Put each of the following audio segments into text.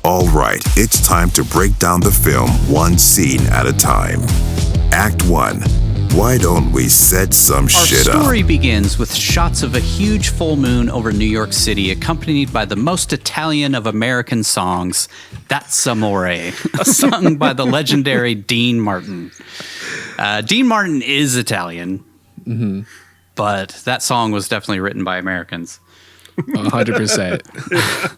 All right, it's time to break down the film one scene at a time. Act 1. Why don't we set some shit up? Our story begins with shots of a huge full moon over New York City, accompanied by the most Italian of American songs, That's Amore, sung by the legendary Dean Martin. Dean Martin is Italian, but that song was definitely written by Americans. 100%.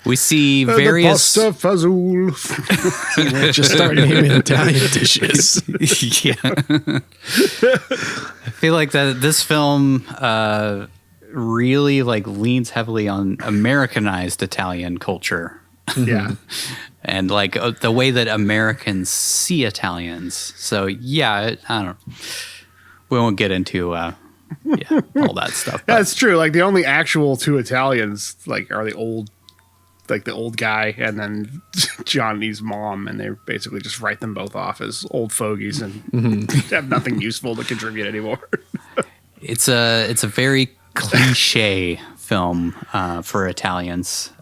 We see various... The pasta fazool. Just start naming Italian dishes. Yeah. I feel like that this film really leans heavily on Americanized Italian culture. Yeah. And the way that Americans see Italians. So yeah, I don't. We won't get into all that stuff. That's true. Like the only actual two Italians are the old guy and then Johnny's mom, and they basically just write them both off as old fogies and have nothing useful to contribute anymore. It's a very cliche film for Italians.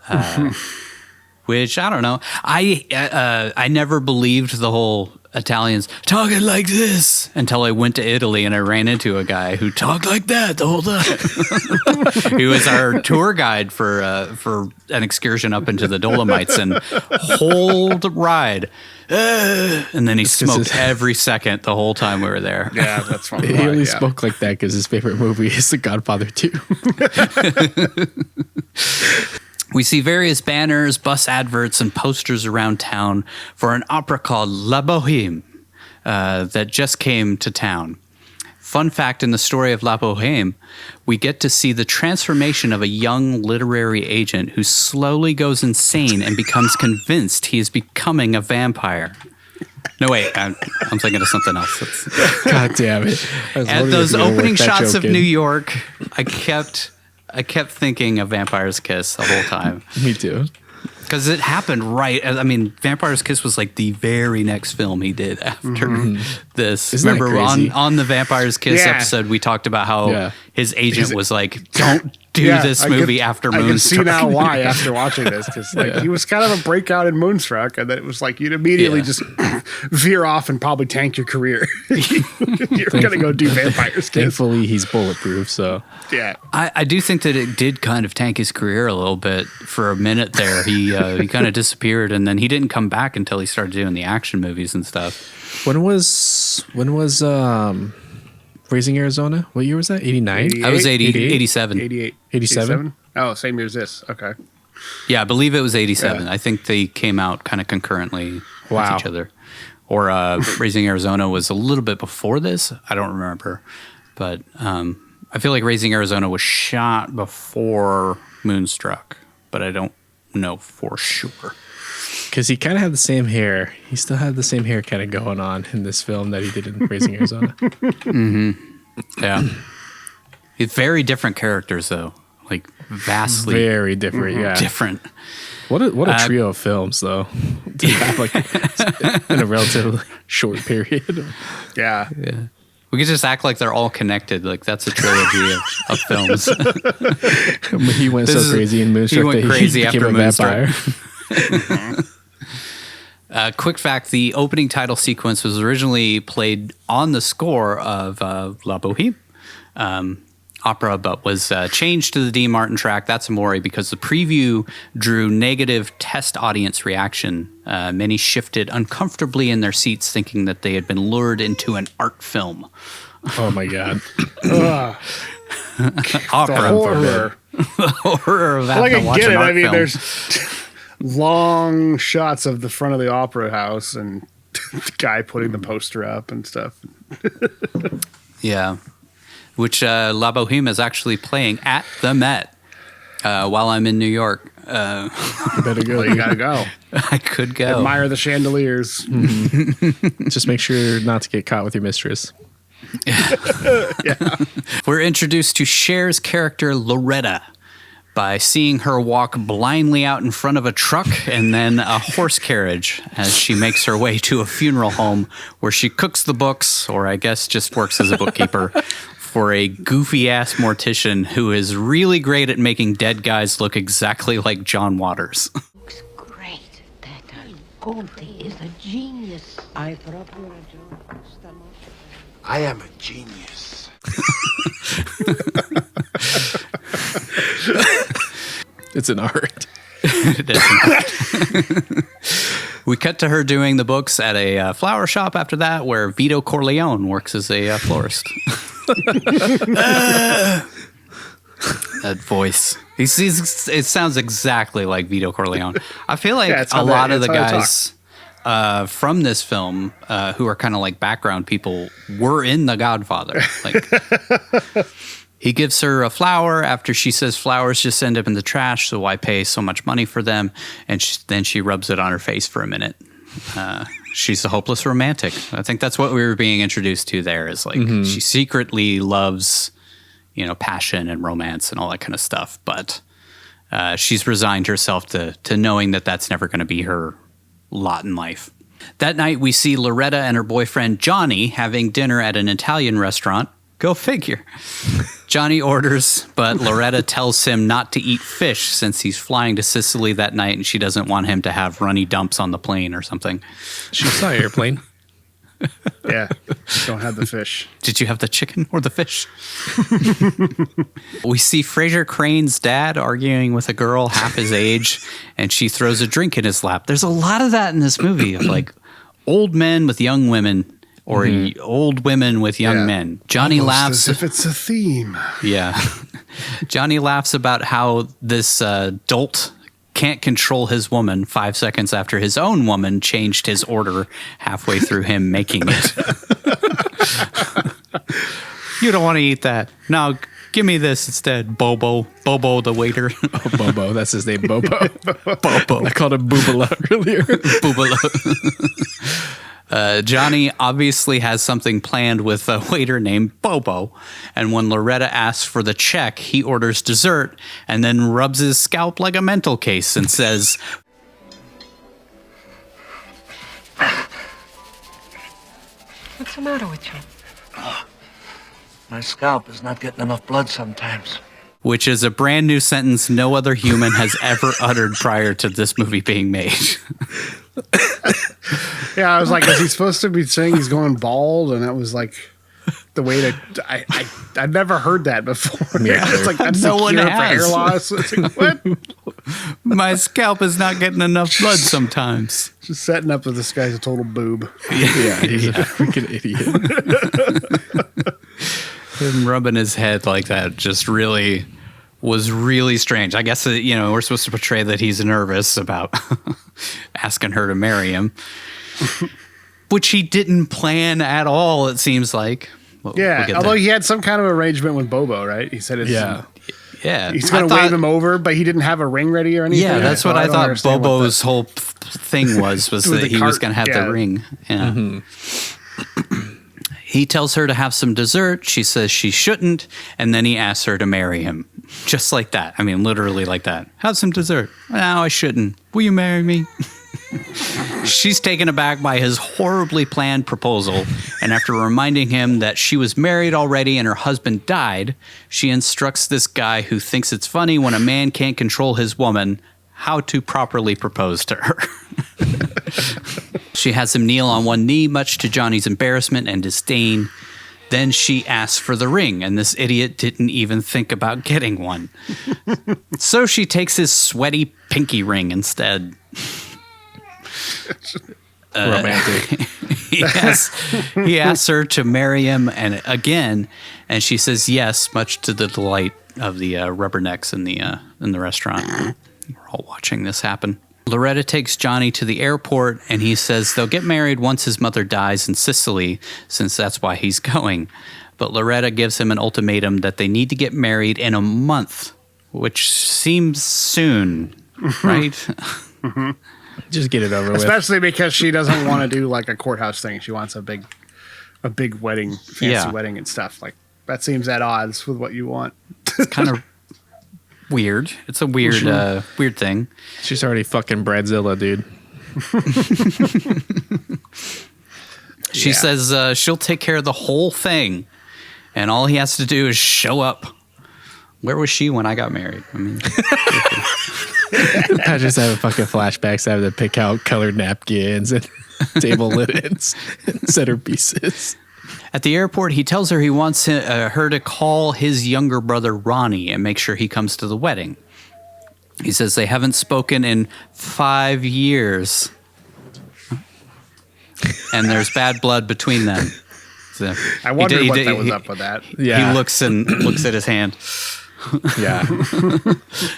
Which I don't know. I never believed the whole Italians talking like this until I went to Italy and I ran into a guy who talked like that the whole time. He was our tour guide for an excursion up into the Dolomites, and whole ride. And then he smoked every second the whole time we were there. Yeah, that's funny. He only spoke like that because his favorite movie is The Godfather 2. We see various banners, bus adverts, and posters around town for an opera called La Bohème that just came to town. Fun fact, in the story of La Bohème, we get to see the transformation of a young literary agent who slowly goes insane and becomes convinced he is becoming a vampire. No, wait, I'm thinking of something else. God damn it. At those opening shots of New York, I kept thinking of Vampire's Kiss the whole time. Me too. Because it happened right. I mean, Vampire's Kiss was the very next film he did after this. Isn't that Remember crazy? on the Vampire's Kiss episode, we talked about how his agent was like, don't do this movie after Moonstruck. I can see now why after watching this. Because he was kind of a breakout in Moonstruck, and then it was you'd immediately just veer off and probably tank your career. You're going to go do Vampire's Kiss. Thankfully, he's bulletproof, so... Yeah. I do think that it did kind of tank his career a little bit for a minute there. He kind of disappeared, and then he didn't come back until he started doing the action movies and stuff. When was Raising Arizona? What year was that? 89? I was 87. 88. 87? Oh, same year as this. Okay. Yeah, I believe it was 87. I think they came out kind of concurrently with each other. Or Raising Arizona was a little bit before this. I don't remember. But I feel like Raising Arizona was shot before Moonstruck, but I don't know for sure. Because he kind of had the same hair. He still had the same hair kind of going on in this film that he did in Raising Arizona. Yeah. It's very different characters, though. Vastly very different, different. What a trio of films, though, to have in a relatively short period. Yeah. We could just act like they're all connected. That's a trilogy of films. He went so crazy in Moonstruck he went crazy became after a Moonstruck. Vampire. Quick fact, the opening title sequence was originally played on the score of La Bohème opera, but was changed to the Dean Martin track, That's Amore, because the preview drew negative test audience reaction. Many shifted uncomfortably in their seats, thinking that they had been lured into an art film. Oh, my God. Opera. Horror. Horror of having to I watch get an it. art I mean, film. there's long shots of the front of the opera house and the guy putting the poster up and stuff. Yeah. Which La Bohème is actually playing at the Met while I'm in New York. You better go. Well, you gotta go. I could go. Admire the chandeliers. Just make sure not to get caught with your mistress. We're introduced to Cher's character Loretta by seeing her walk blindly out in front of a truck and then a horse carriage as she makes her way to a funeral home where she cooks the books, or I guess just works as a bookkeeper, for a goofy-ass mortician who is really great at making dead guys look exactly like John Waters. Conte is a genius. I am a genius. It's an art. It is. We cut to her doing the books at a flower shop after that, where Vito Corleone works as a florist. That voice. It sounds exactly like Vito Corleone. I feel like a lot of the guys from this film who are kind of like background people were in The Godfather. Like, he gives her a flower after she says flowers just end up in the trash, so why pay so much money for them? And then she rubs it on her face for a minute. She's a hopeless romantic. I think that's what we were being introduced to there, is like she secretly loves, passion and romance and all that kind of stuff. But she's resigned herself to knowing that that's never going to be her lot in life. That night, we see Loretta and her boyfriend Johnny having dinner at an Italian restaurant. Go figure. Johnny orders, but Loretta tells him not to eat fish since he's flying to Sicily that night and she doesn't want him to have runny dumps on the plane or something. She saw an airplane. Yeah, don't have the fish. Did you have the chicken or the fish? We see Fraser Crane's dad arguing with a girl half his age, and she throws a drink in his lap. There's a lot of that in this movie, of like old men with young women. Or old women with young men. Johnny laughs. As if it's a theme. Yeah. Johnny laughs about how this dolt can't control his woman 5 seconds after his own woman changed his order halfway through him making it. You don't want to eat that. No, give me this instead, Bobo. Bobo the waiter. Oh, Bobo. That's his name, Bobo. Bobo. I called him Boobala earlier. Boobala. Johnny obviously has something planned with a waiter named Bobo, and when Loretta asks for the check, he orders dessert and then rubs his scalp like a mental case and says, What's the matter with you? My scalp is not getting enough blood sometimes. which is a brand new sentence no other human has ever uttered prior to this movie being made. Yeah, I was like, is he supposed to be saying he's going bald? And that was like the way to. I've never heard that before. Yeah, it's like that's no the one cure for has. hair loss. It's like, what? My scalp is not getting enough blood sometimes. Just setting up that this guy's a total boob. Yeah, he's a freaking idiot. Him rubbing his head like that just really was really strange. I guess, we're supposed to portray that he's nervous about asking her to marry him, which he didn't plan at all, it seems like. We'll get although there. he had some kind of arrangement with Bobo, right? He said it's... Yeah. He's going to wave him over, but he didn't have a ring ready or anything. Yeah, that's what I don't thought understand Bobo's whole thing was With that the he was cart, going to have the ring. Yeah. Mm-hmm. He tells her to have some dessert. She says she shouldn't, and then he asks her to marry him. Just like that. I mean, literally like that. Have some dessert. No, I shouldn't. Will you marry me? She's taken aback by his horribly planned proposal, and after reminding him that she was married already and her husband died, she instructs this guy who thinks it's funny when a man can't control his woman how to properly propose to her. She has him kneel on one knee, much to Johnny's embarrassment and disdain. Then she asks for the ring, and this idiot didn't even think about getting one. So she takes his sweaty pinky ring instead. Romantic. He asks her to marry him and she says yes, much to the delight of the rubbernecks in the restaurant. We're all watching this happen. Loretta takes Johnny to the airport, and he says they'll get married once his mother dies in Sicily, since that's why he's going. But Loretta gives him an ultimatum that they need to get married in a month, which seems soon, right? Mm-hmm. Just get it over with. Especially because she doesn't want to do like a courthouse thing. She wants a big wedding, fancy wedding and stuff. Like that seems at odds with what you want. It's kind of weird. It's a weird, weird thing. She's already fucking Bradzilla, dude. She says she'll take care of the whole thing, and all he has to do is show up. Where was she when I got married? I mean, I just have fucking flashbacks. I have to pick out colored napkins and table linens and centerpieces. At the airport, he tells her he wants her to call his younger brother Ronnie and make sure he comes to the wedding. He says they haven't spoken in 5 years. And there's bad blood between them. So I wondered what that was up with that. Yeah. He looks at his hand. Yeah.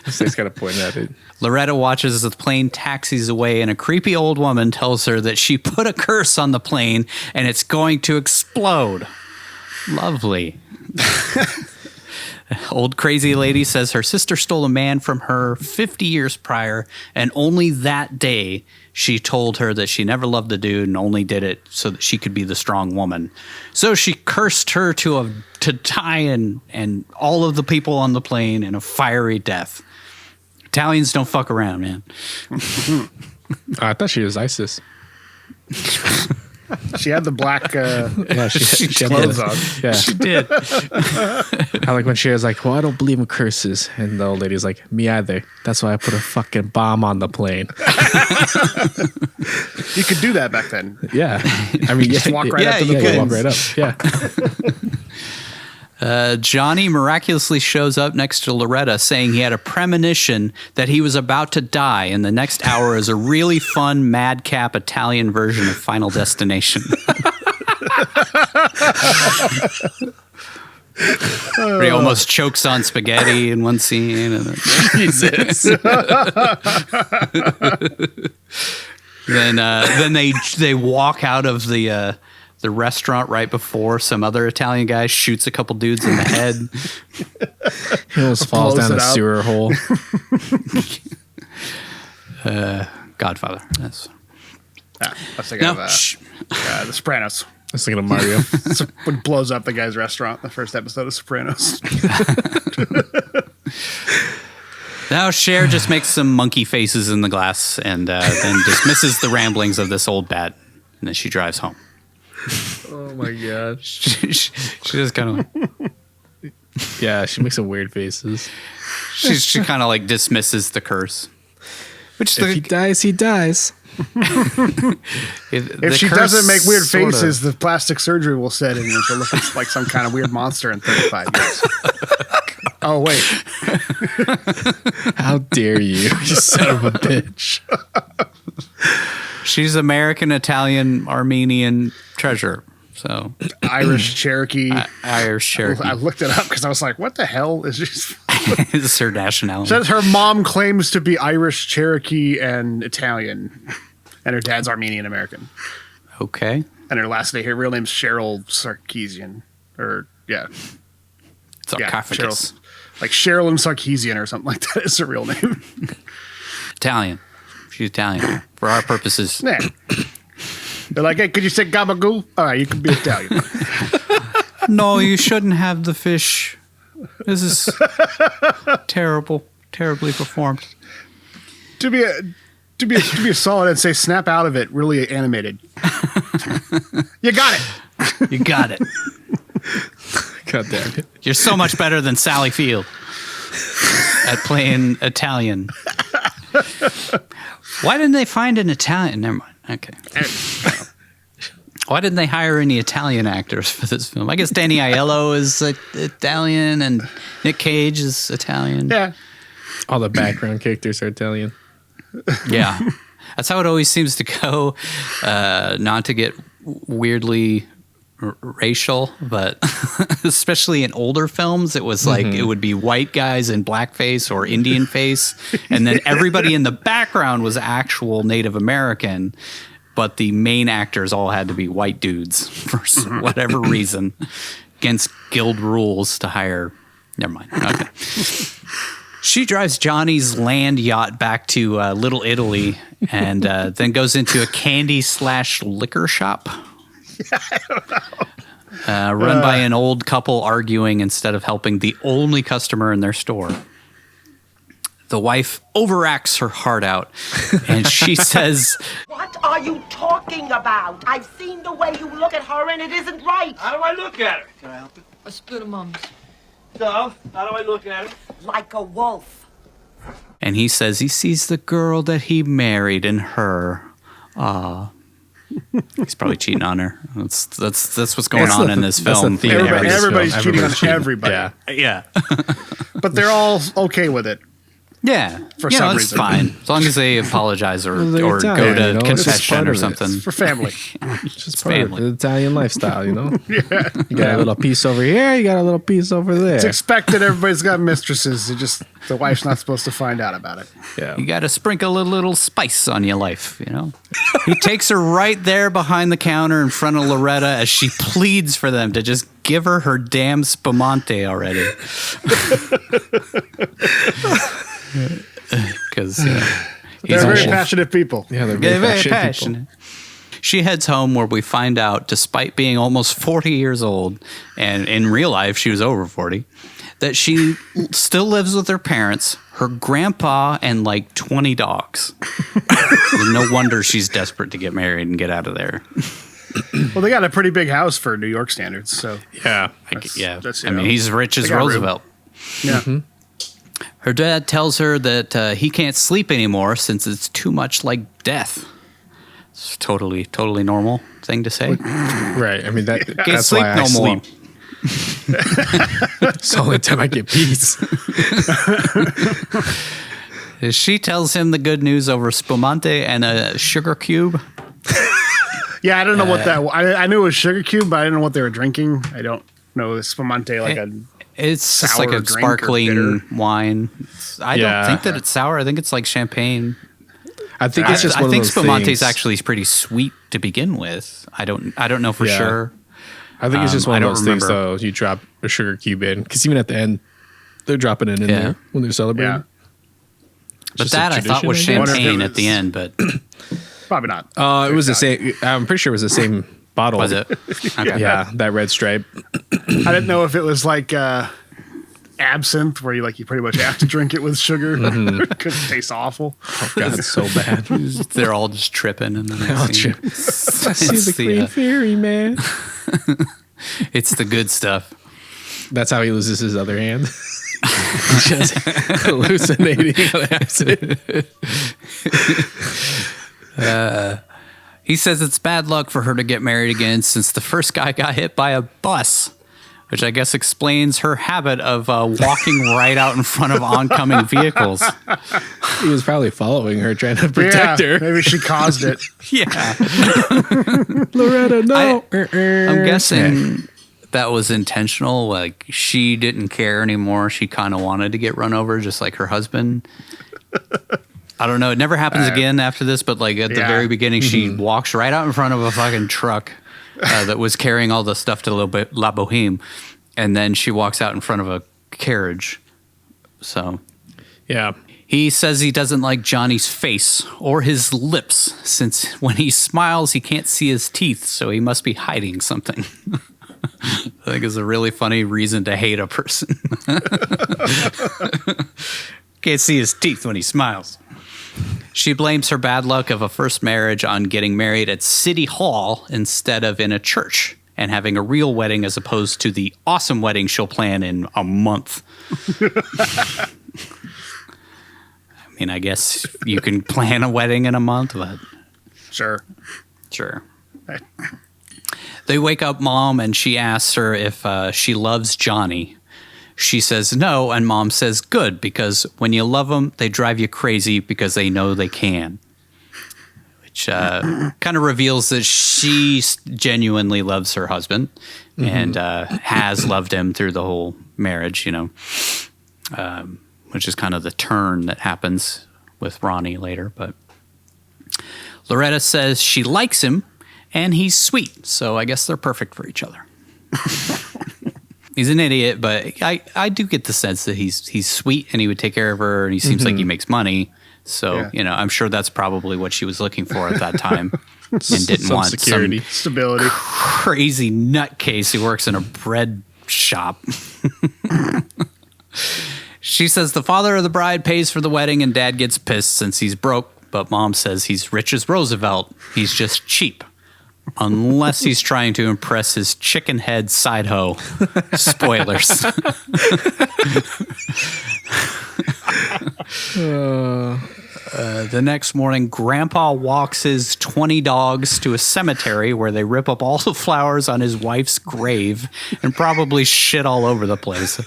He's got to point at it. Loretta watches as the plane taxis away, and a creepy old woman tells her that she put a curse on the plane and it's going to explode. Lovely. Old crazy lady says her sister stole a man from her 50 years prior, and only that day she told her that she never loved the dude and only did it so that she could be the strong woman. So she cursed her to die and all of the people on the plane in a fiery death. Italians don't fuck around, man. I thought she was ISIS. She had the black Yeah, she had clothes on. Yeah. She did. I like when she was like, well, I don't believe in curses. And the old lady's like, me either. That's why I put a fucking bomb on the plane. You could do that back then. Yeah. I mean, Just walk right yeah, up to the you yeah, could. walk right up. Yeah. Johnny miraculously shows up next to Loretta saying he had a premonition that he was about to die, and the next hour is a really fun madcap Italian version of Final Destination. Where he almost chokes on spaghetti in one scene. And Jesus. then they walk out of the restaurant right before some other Italian guy shoots a couple dudes in the head. He almost falls Blows down it a out. sewer hole. Godfather. That's I was thinking no. of Shh. The Sopranos. I was thinking of Mario. So when he blows up the guy's restaurant in the first episode of Sopranos. Now Cher just makes some monkey faces in the glass and then dismisses the ramblings of this old bat, and then she drives home. Oh my god. She just kind of Yeah, she makes some weird faces. she kind of like dismisses the curse. Which If he dies, he dies. If she doesn't make weird faces, the plastic surgery will set in and she'll look like some kind of weird monster in 35 years. Oh, wait. How dare you, you son of a bitch. she's American, Italian, Armenian treasure. So Irish Cherokee. Irish Cherokee I looked it up because I was like, what the hell is this? is her nationality. Says her mom claims to be Irish, Cherokee, and Italian. And her dad's Armenian American. Okay. And her last name, her real name's Cheryl Sarkeesian. Or, yeah. Sarcophagus. Like Cheryl and Sarkeesian or something like that is her real name. Italian. She's Italian. For our purposes. Nah. They're like, hey, could you say gabagoo? All right, you can be Italian. No, you shouldn't have the fish. This is terrible. Terribly performed. to be a solid and say snap out of it, really animated. You got it. You got it. God damn it. You're so much better than Sally Field at playing Italian. Why didn't they find an Italian? Never mind. Okay. Why didn't they hire any Italian actors for this film? I guess Danny Aiello is Italian and Nick Cage is Italian. Yeah. All the background characters are Italian. Yeah. That's how it always seems to go. Not to get weirdly racial, but especially in older films, it was like it would be white guys in blackface or Indian face, and then everybody in the background was actual Native American, but the main actors all had to be white dudes for whatever reason, against guild rules to hire. Never mind. Okay. She drives Johnny's land yacht back to Little Italy and then goes into a candy/liquor shop. I don't know. Run by an old couple arguing instead of helping the only customer in their store. The wife overacts her heart out and she says, What are you talking about? I've seen the way you look at her and it isn't right. How do I look at her? Can I help it? A spoon of mums. So, how do I look at her? Like a wolf. And he says he sees the girl that he married in her. He's probably cheating on her. That's what's going on in this film. Everybody's cheating on everybody. Yeah. But they're all okay with it. Yeah. For some it's reason. fine. As long as they apologize or they're go Italian, to you know, it's just confession part or of it. something. For family. It's just part of family. the Italian lifestyle, you know? You got a little piece over here, you got a little piece over there. It's expected. Everybody's got mistresses. The wife's not supposed to find out about it. Yeah. You got to sprinkle a little spice on your life, you know? He takes her right there behind the counter in front of Loretta as she pleads for them to just give her damn spumante already. Because They're very passionate people. Yeah, they're very passionate. passionate. She heads home where we find out, despite being almost 40 years old, and in real life she was over 40, that she still lives with her parents, her grandpa, and like 20 dogs. No wonder she's desperate to get married and get out of there. Well, they got a pretty big house for New York standards. So Yeah. that's, I mean, he's rich as they got room. Roosevelt. Yeah. Mm-hmm. Her dad tells her that he can't sleep anymore since it's too much like death. It's totally normal thing to say. Right. I mean, Can't that's sleep why I no more. sleep. It's the only time I get peace. She tells him the good news over spumante and a sugar cube. Yeah, I don't know what that. I knew it was sugar cube, but I didn't know what they were drinking. I don't know spumante like a. It's just Sour like a drink or sparkling bitter? wine. I Yeah. don't think that it's sour. I think it's like champagne. I think it's just one I think of those spumante things. is actually pretty sweet to begin with. I don't know for Yeah. sure. I think it's just I one of don't those things, remember. though. You drop a sugar cube in, because even at the end, they're dropping it in Yeah. there when they're celebrating. Yeah. But Just a that I thought was tradition, I guess? champagne Wonder if it at the was- end, but Probably not. It was the same. I'm pretty sure it was the same bottle. was it? Okay. Yeah, that red stripe. I didn't know if it was like absinthe, where you pretty much have to drink it with sugar because it tastes awful. God, it's so bad. They're all just tripping and then I'll next thing- trip. I see It's the the, green fairy, man. it's the good stuff. That's how he loses his other hand. He's just hallucinating on accident. He says it's bad luck for her to get married again since the first guy got hit by a bus, which I guess explains her habit of walking right out in front of oncoming vehicles. He was probably following her, trying to protect her. Maybe she caused it. Yeah. Loretta, no. I'm guessing that was intentional. Like, she didn't care anymore. She kind of wanted to get run over just like her husband. I don't know. It never happens again after this, but like at the very beginning, she walks right out in front of a fucking truck that was carrying all the stuff to La Boheme. And then she walks out in front of a carriage. So Yeah. he says he doesn't like Johnny's face or his lips, since when he smiles, he can't see his teeth. So he must be hiding something. I think it's a really funny reason to hate a person. Can't see his teeth when he smiles. She blames her bad luck of a first marriage on getting married at City Hall instead of in a church and having a real wedding as opposed to the awesome wedding she'll plan in a month. I mean, I guess you can plan a wedding in a month, but Sure. sure. They wake up Mom and she asks her if she loves Johnny. She says no, and Mom says good, because when you love them, they drive you crazy because they know they can. Which kind of reveals that she genuinely loves her husband and has loved him through the whole marriage, you know, which is kind of the turn that happens with Ronnie later. But Loretta says she likes him and he's sweet, so I guess they're perfect for each other. He's an idiot, but I do get the sense that he's sweet and he would take care of her, and he seems like he makes money. So, you know, I'm sure that's probably what she was looking for at that time and didn't Some want security. some Stability. crazy nutcase who works in a bread shop. She says the father of the bride pays for the wedding and Dad gets pissed since he's broke, but Mom says he's rich as Roosevelt. He's just cheap. Unless he's trying to impress his chicken head side hoe. Spoilers. The next morning, Grandpa walks his 20 dogs to a cemetery where they rip up all the flowers on his wife's grave and probably shit all over the place.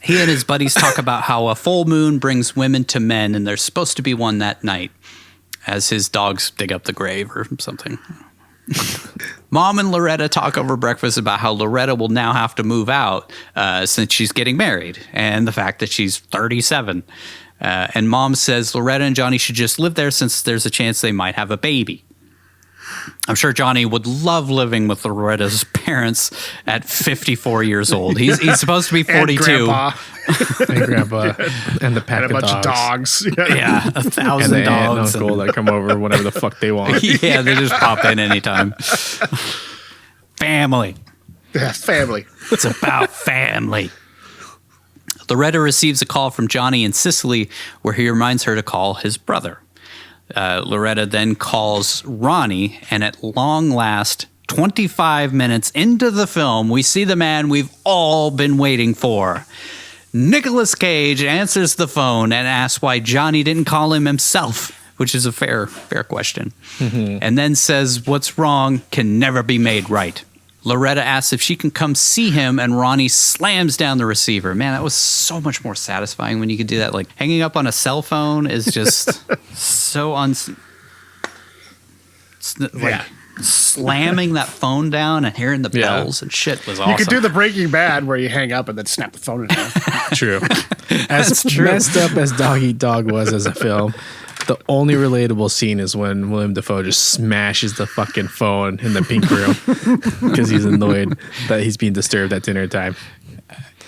He and his buddies talk about how a full moon brings women to men, and there's supposed to be one that night as his dogs dig up the grave or something. Mom and Loretta talk over breakfast about how Loretta will now have to move out since she's getting married, and the fact that she's 37. And Mom says Loretta and Johnny should just live there since there's a chance they might have a baby. I'm sure Johnny would love living with Loretta's parents at 54 years old. He's supposed to be 42. And Grandpa and the pack And a of bunch dogs. of dogs. Yeah, 1,000 And the aunt dogs. and uncle that come over whenever the fuck they want. Yeah, they just pop in anytime. Family. Yeah, family. It's about family. Loretta receives a call from Johnny in Sicily where he reminds her to call his brother. Loretta then calls Ronnie, and at long last, 25 minutes into the film, we see the man we've all been waiting for. Nicolas Cage answers the phone and asks why Johnny didn't call him himself, which is a fair question, and then says what's wrong can never be made right. Loretta asks if she can come see him, and Ronnie slams down the receiver. Man, that was so much more satisfying when you could do that. Like, hanging up on a cell phone is just so slamming that phone down and hearing the bells and shit was awesome. You could do the Breaking Bad where you hang up and then snap the phone in half. True. As messed up as Dog Eat Dog was as a film, the only relatable scene is when Willem Dafoe just smashes the fucking phone in the pink room because he's annoyed that he's being disturbed at dinner time.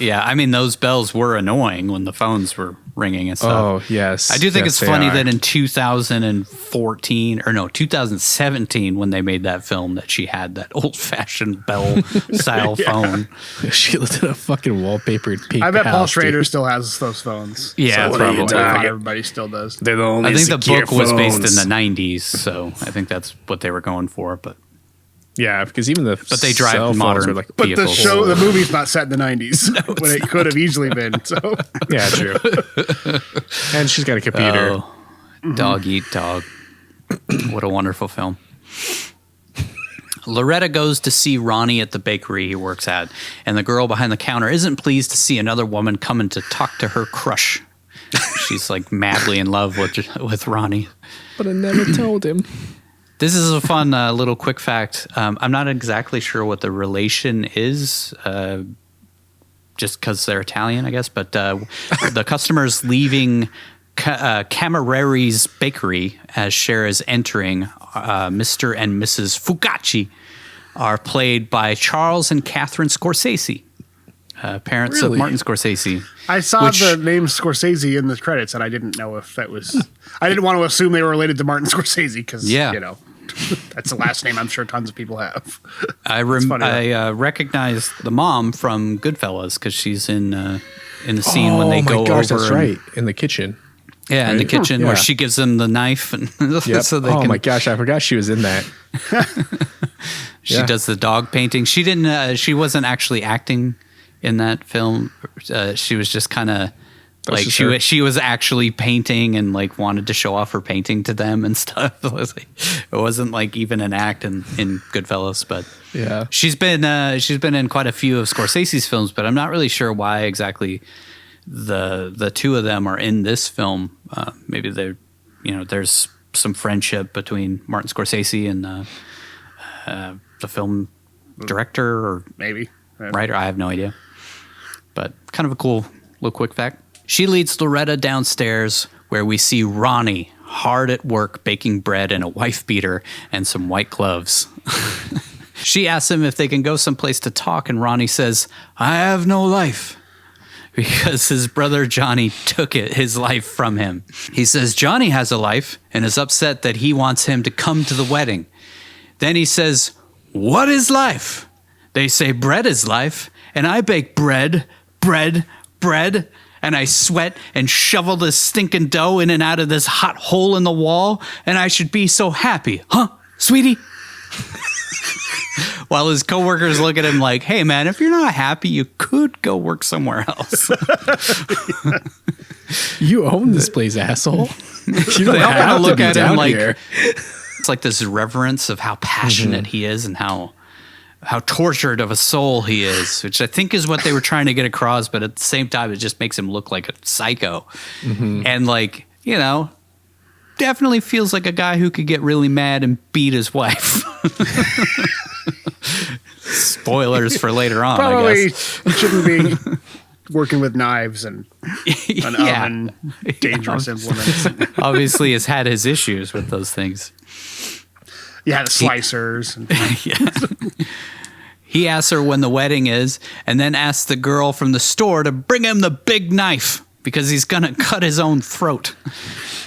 Yeah, I mean, those bells were annoying when the phones were ringing and stuff. Oh, yes. I do think Yes, it's funny they are. that in 2017, when they made that film, that she had that old-fashioned bell-style phone. She looked at a fucking wallpapered pink I bet Paul house, Schrader dude. still has those phones. Yeah, so probably. Everybody still does. They're the only I think the secure book was based in phones. the 90s, so I think that's what they were going for. But Yeah, because even the they drive cell phones modern are like, But vehicles. the movie's not set in the 90s when it could have easily been. So yeah, true. And she's got a computer. Oh, Dog Eat Dog. What a wonderful film. Loretta goes to see Ronnie at the bakery he works at, and the girl behind the counter isn't pleased to see another woman coming to talk to her crush. She's like madly in love with Ronnie. But I never told him. This is a fun little quick fact. I'm not exactly sure what the relation is, just because they're Italian, I guess. But the customers leaving Cammareri's bakery as Cher is entering, Mr. and Mrs. Fugacci, are played by Charles and Catherine Scorsese, parents of Really? Martin Scorsese. I saw the name Scorsese in the credits, and I didn't know if that was. I didn't want to assume they were related to Martin Scorsese because that's the last name I'm sure tons of people have. I recognized the mom from Goodfellas because she's in the scene when they go over. Oh my gosh, that's right. In the kitchen. Yeah, in the kitchen Yeah. where she gives them the knife, and Yep. so they oh can. my gosh, I forgot she was in that. She does the dog painting. She didn't. She wasn't actually acting in that film. She was just kind of like she was actually painting and like wanted to show off her painting to them and stuff. It wasn't like even an act in Goodfellas, but Yeah. she's been in quite a few of Scorsese's films, but I'm not really sure why exactly the two of them are in this film. Maybe there's some friendship between Martin Scorsese and the film director or Maybe. writer. I have no idea, but kind of a cool little quick fact. She leads Loretta downstairs where we see Ronnie hard at work baking bread in a wife beater and some white gloves. She asks him if they can go someplace to talk, and Ronnie says, "I have no life," because his brother Johnny took his life from him. He says Johnny has a life and is upset that he wants him to come to the wedding. Then he says, "What is life?" They say bread is life, and I bake bread, and I sweat and shovel this stinking dough in and out of this hot hole in the wall, and I should be so happy. Huh, sweetie? While his coworkers look at him like, hey, man, if you're not happy, you could go work somewhere else. You own this place, asshole. You don't They all have kinda to look be at him down like- here. It's like this reverence of how passionate he is and how tortured of a soul he is, which I think is what they were trying to get across. But at the same time, it just makes him look like a psycho. And like, you know, definitely feels like a guy who could get really mad and beat his wife. Spoilers for later on, I Probably guess. shouldn't be working with knives and an oven, dangerous implements. Obviously has had his issues with those things. Yeah, the slicers. And He asks her when the wedding is, and then asks the girl from the store to bring him the big knife because he's going to cut his own throat,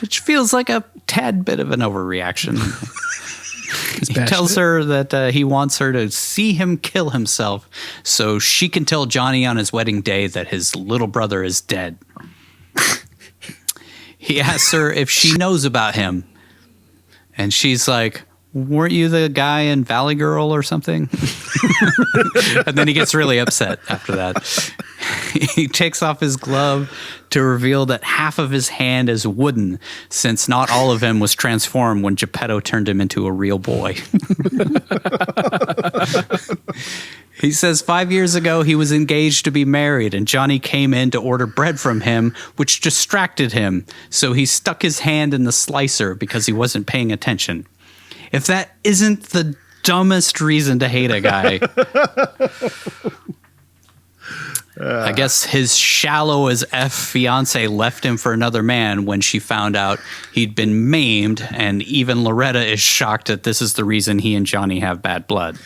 which feels like a tad bit of an overreaction. He tells her that he wants her to see him kill himself so she can tell Johnny on his wedding day that his little brother is dead. He asks her if she knows about him, and she's like, weren't you the guy in Valley Girl or something? And then he gets really upset after that. He takes off his glove to reveal that half of his hand is wooden, since not all of him was transformed when Geppetto turned him into a real boy. He says 5 years ago he was engaged to be married, and Johnny came in to order bread from him, which distracted him. So he stuck his hand in the slicer because he wasn't paying attention. If that isn't the dumbest reason to hate a guy, I guess his shallow as F fiance left him for another man when she found out he'd been maimed, and even Loretta is shocked that this is the reason he and Johnny have bad blood.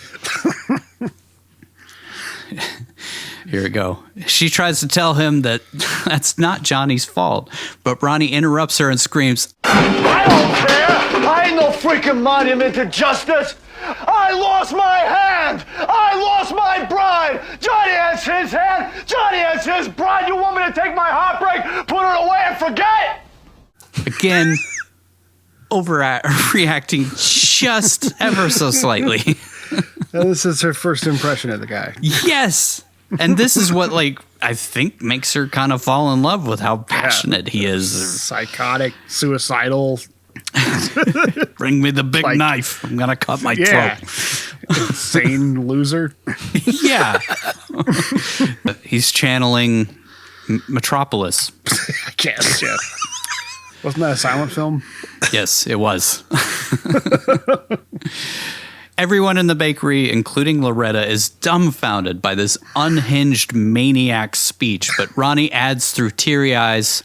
Here we go. She tries to tell him that that's not Johnny's fault, but Ronnie interrupts her and screams, I don't care! I ain't no freaking monument to justice! I lost my hand! I lost my bride! Johnny has his hand! Johnny has his bride! You want me to take my heartbreak, put it away, and forget? again, overreacting just ever so slightly. This is her first impression of the guy. Yes. And this is what, like, I think makes her kind of fall in love with how passionate he is. Psychotic, suicidal. Bring me the big Like, knife. I'm going to cut my Yeah. throat. Insane loser. Yeah. He's channeling Metropolis. I guess, yeah. Wasn't that a silent film? Yes, it was. Everyone in the bakery, including Loretta, is dumbfounded by this unhinged maniac speech, but Ronnie adds through teary eyes,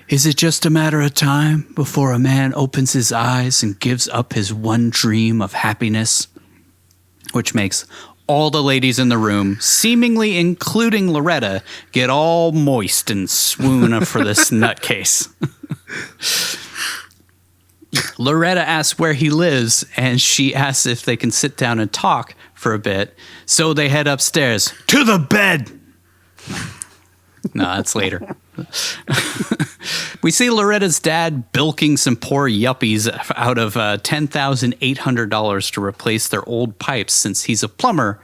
"Is it just a matter of time before a man opens his eyes and gives up his one dream of happiness?" Which makes all the ladies in the room, seemingly including Loretta, get all moist and swoon for this nutcase. Loretta asks where he lives, and she asks if they can sit down and talk for a bit. So they head upstairs to the bed. No, that's later. We see Loretta's dad bilking some poor yuppies out of $10,800 to replace their old pipes since he's a plumber,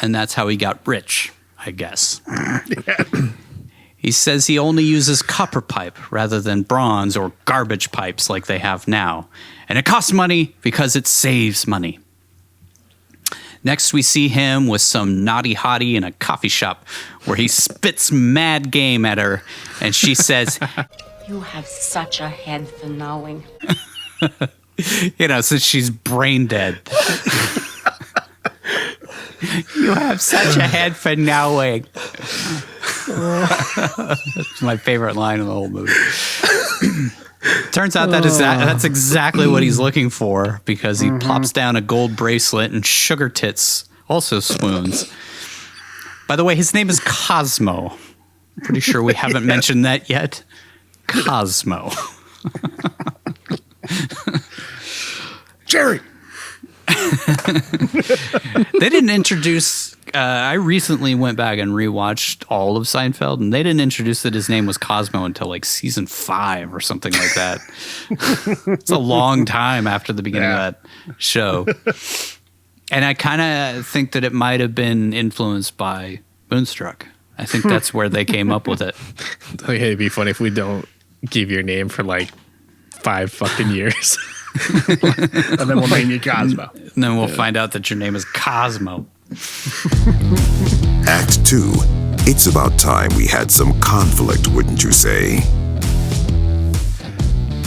and that's how he got rich, I guess. He says he only uses copper pipe rather than bronze or garbage pipes like they have now. And it costs money because it saves money. Next, we see him with some naughty hottie in a coffee shop where he spits mad game at her. And she says, You have such a head for knowing. since she's brain dead. You have such a head for knowing. That's my favorite line in the whole movie. Turns out that's exactly what he's looking for, because he plops down a gold bracelet and Sugar Tits also swoons. By the way, his name is Cosmo. I'm pretty sure we haven't mentioned that yet. Cosmo. Jerry! They didn't introduce... I recently went back and rewatched all of Seinfeld, and they didn't introduce that his name was Cosmo until like season 5 or something like that. It's a long time after the beginning of that show. And I kind of think that it might have been influenced by Moonstruck. I think that's where they came up with it. Like, hey, it'd be funny if we don't give your name for like 5 fucking years. And then we'll name you Cosmo. And then we'll find out that your name is Cosmo. Act 2. It's about time we had some conflict, wouldn't you say?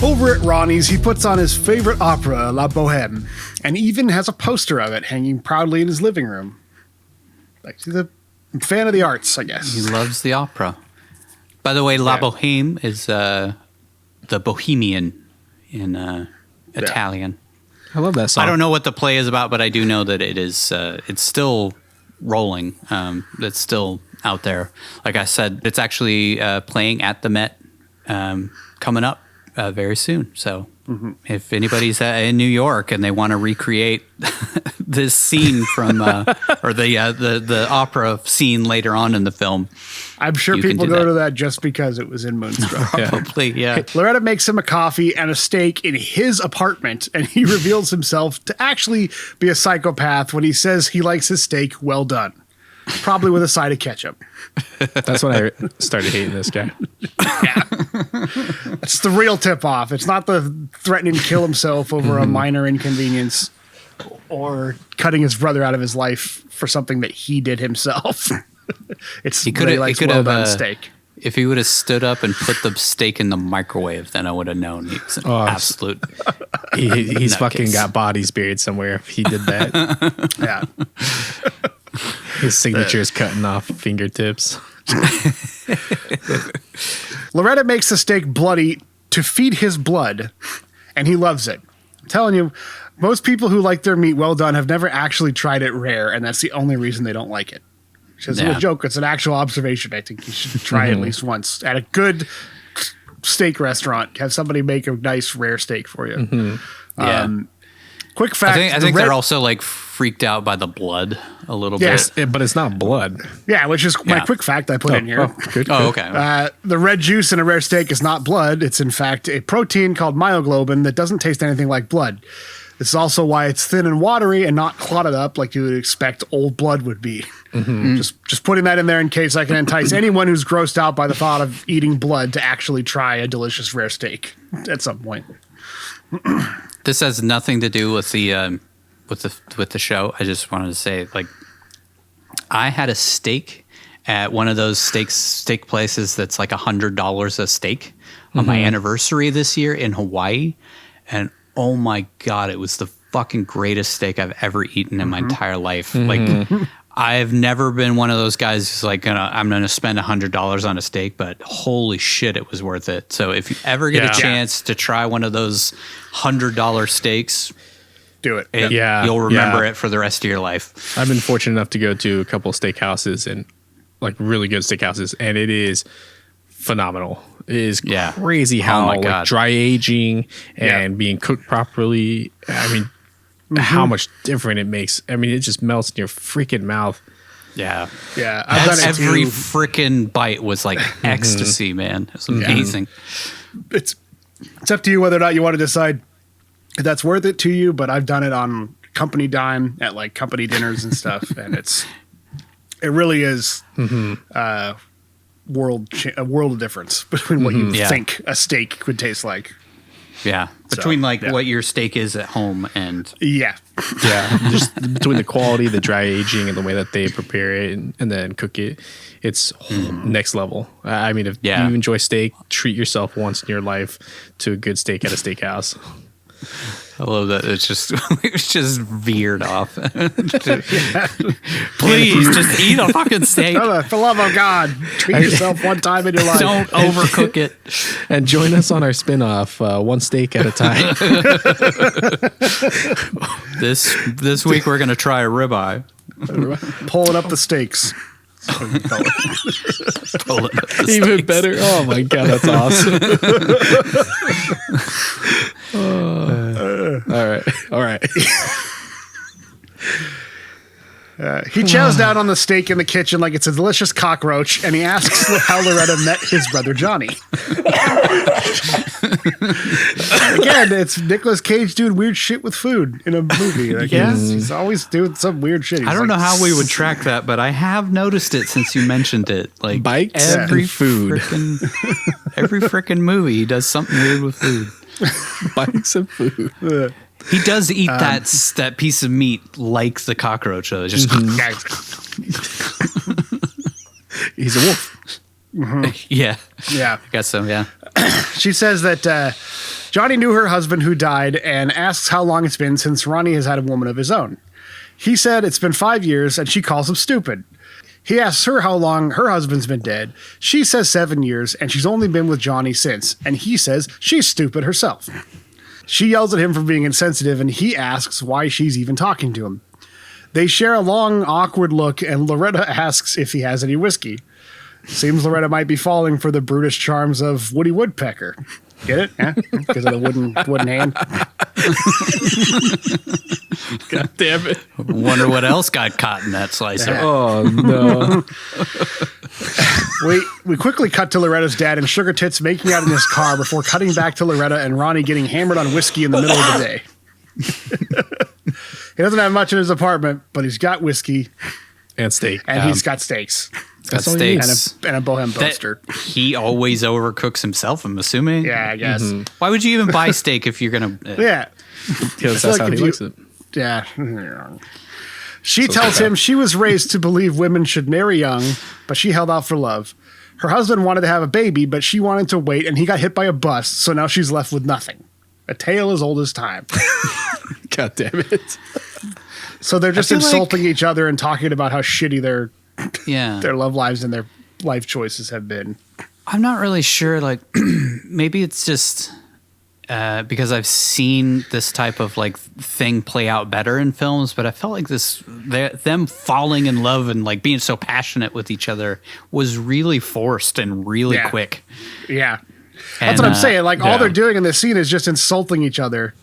Over at Ronnie's, he puts on his favorite opera, La Bohème, and even has a poster of it hanging proudly in his living room. Like, he's a fan of the arts, I guess. He loves the opera. By the way, La Bohème is the Bohemian in Italian. I love that song. I don't know what the play is about, but I do know that it is. It's still rolling. It's still out there. Like I said, it's actually playing at the Met coming up very soon. So if anybody's in New York and they want to recreate this scene from or the opera scene later on in the film, I'm sure people go to that just because it was in Moonstruck. Probably, yeah. Loretta makes him a coffee and a steak in his apartment, and he reveals himself to actually be a psychopath when he says he likes his steak well done. Probably with a side of ketchup. That's when I started hating this guy. Yeah. That's the real tip-off. It's not the threatening to kill himself over a minor inconvenience or cutting his brother out of his life for something that he did himself. It's He really like well done steak. If he would have stood up and put the steak in the microwave, then I would have known he was an absolute. He's fucking got bodies buried somewhere if he did that. Yeah. His signature is cutting off fingertips. Loretta makes the steak bloody to feed his blood, and he loves it. I'm telling you, most people who like their meat well done have never actually tried it rare, and that's the only reason they don't like it. It's just a joke. It's an actual observation. I think you should try at least once at a good steak restaurant. Have somebody make a nice rare steak for you. Quick fact. I think they're also like freaked out by the blood a little bit. But it's not blood. Yeah, which is my quick fact I put in here. Good. Okay. The red juice in a rare steak is not blood. It's in fact a protein called myoglobin that doesn't taste anything like blood. This is also why it's thin and watery and not clotted up like you would expect old blood would be. Just putting that in there in case I can entice anyone who's grossed out by the thought of eating blood to actually try a delicious rare steak at some point. This has nothing to do with the show. I just wanted to say, like, I had a steak at one of those steak places that's like $100 a steak on my anniversary this year in Hawaii, and oh my god, it was the fucking greatest steak I've ever eaten in my entire life. Like, I've never been one of those guys who's like, I'm gonna spend $100 on a steak, but holy shit, it was worth it. So if you ever get a chance to try one of those $100 steaks, do it. You'll remember it for the rest of your life. I've been fortunate enough to go to a couple of steakhouses and like really good steakhouses, and it is phenomenal. It is crazy how like, dry aging and being cooked properly. I mean, how much different it makes. I mean, it just melts in your freaking mouth. Yeah. Yeah. I've done it every too. freaking bite was like ecstasy, man. It's amazing. It's up to you whether or not you want to decide if that's worth it to you, but I've done it on company dime at like company dinners and stuff. And it really is a world of difference between what you think a steak could taste like. Yeah. Between what your steak is at home and just between the quality, the dry aging, and the way that they prepare it and then cook it, it's next level. I mean, if you enjoy steak, treat yourself once in your life to a good steak at a steakhouse. I love that. It's just veered off. Please just eat a fucking steak. For the love of God, treat yourself one time in your life. Don't overcook it. And join us on our spinoff, One Steak at a Time. This week we're going to try a ribeye. Pulling up the steaks. Even better. Oh my god, that's awesome. All right. He chows down on the steak in the kitchen like it's a delicious cockroach, and he asks how Loretta met his brother Johnny. Again, it's Nicolas Cage doing weird shit with food in a movie. Like, he's always doing some weird shit. I don't know how we would track that, but I have noticed it since you mentioned it. Like bikes every and food. Every freaking movie, he does something weird with food. Bikes and food. He does eat that piece of meat like the cockroach, though. Just He's a wolf. yeah. Yeah. I guess so, yeah. She says that Johnny knew her husband who died and asks how long it's been since Ronnie has had a woman of his own. He said it's been 5 years, and she calls him stupid. He asks her how long her husband's been dead. She says 7 years, and she's only been with Johnny since. And he says she's stupid herself. She yells at him for being insensitive, and he asks why she's even talking to him. They share a long, awkward look, and Loretta asks if he has any whiskey. Seems Loretta might be falling for the brutish charms of Woody Woodpecker. Get it? Yeah? Because of the wooden hand. God damn it. Wonder what else got caught in that slicer. Oh, no. We quickly cut to Loretta's dad and Sugar Tits making out in his car before cutting back to Loretta and Ronnie getting hammered on whiskey in the middle of the day. He doesn't have much in his apartment, but he's got whiskey. And steak. And he's got steaks. Got steaks. And a Bohem Boaster. He always overcooks himself, I'm assuming. Yeah, I guess. Mm-hmm. Why would you even buy steak if you're going to... Yeah. Because that's how he likes it. Yeah. She tells him she was raised to believe women should marry young, but she held out for love. Her husband wanted to have a baby, but she wanted to wait, and he got hit by a bus, so now she's left with nothing. A tale as old as time. God damn it. So they're just insulting each other and talking about how shitty their love lives and their life choices have been. I'm not really sure. Like, maybe it's just because I've seen this type of like thing play out better in films, but I felt like them falling in love and like being so passionate with each other was really forced and really quick. Yeah. That's what I'm saying. Like all they're doing in this scene is just insulting each other.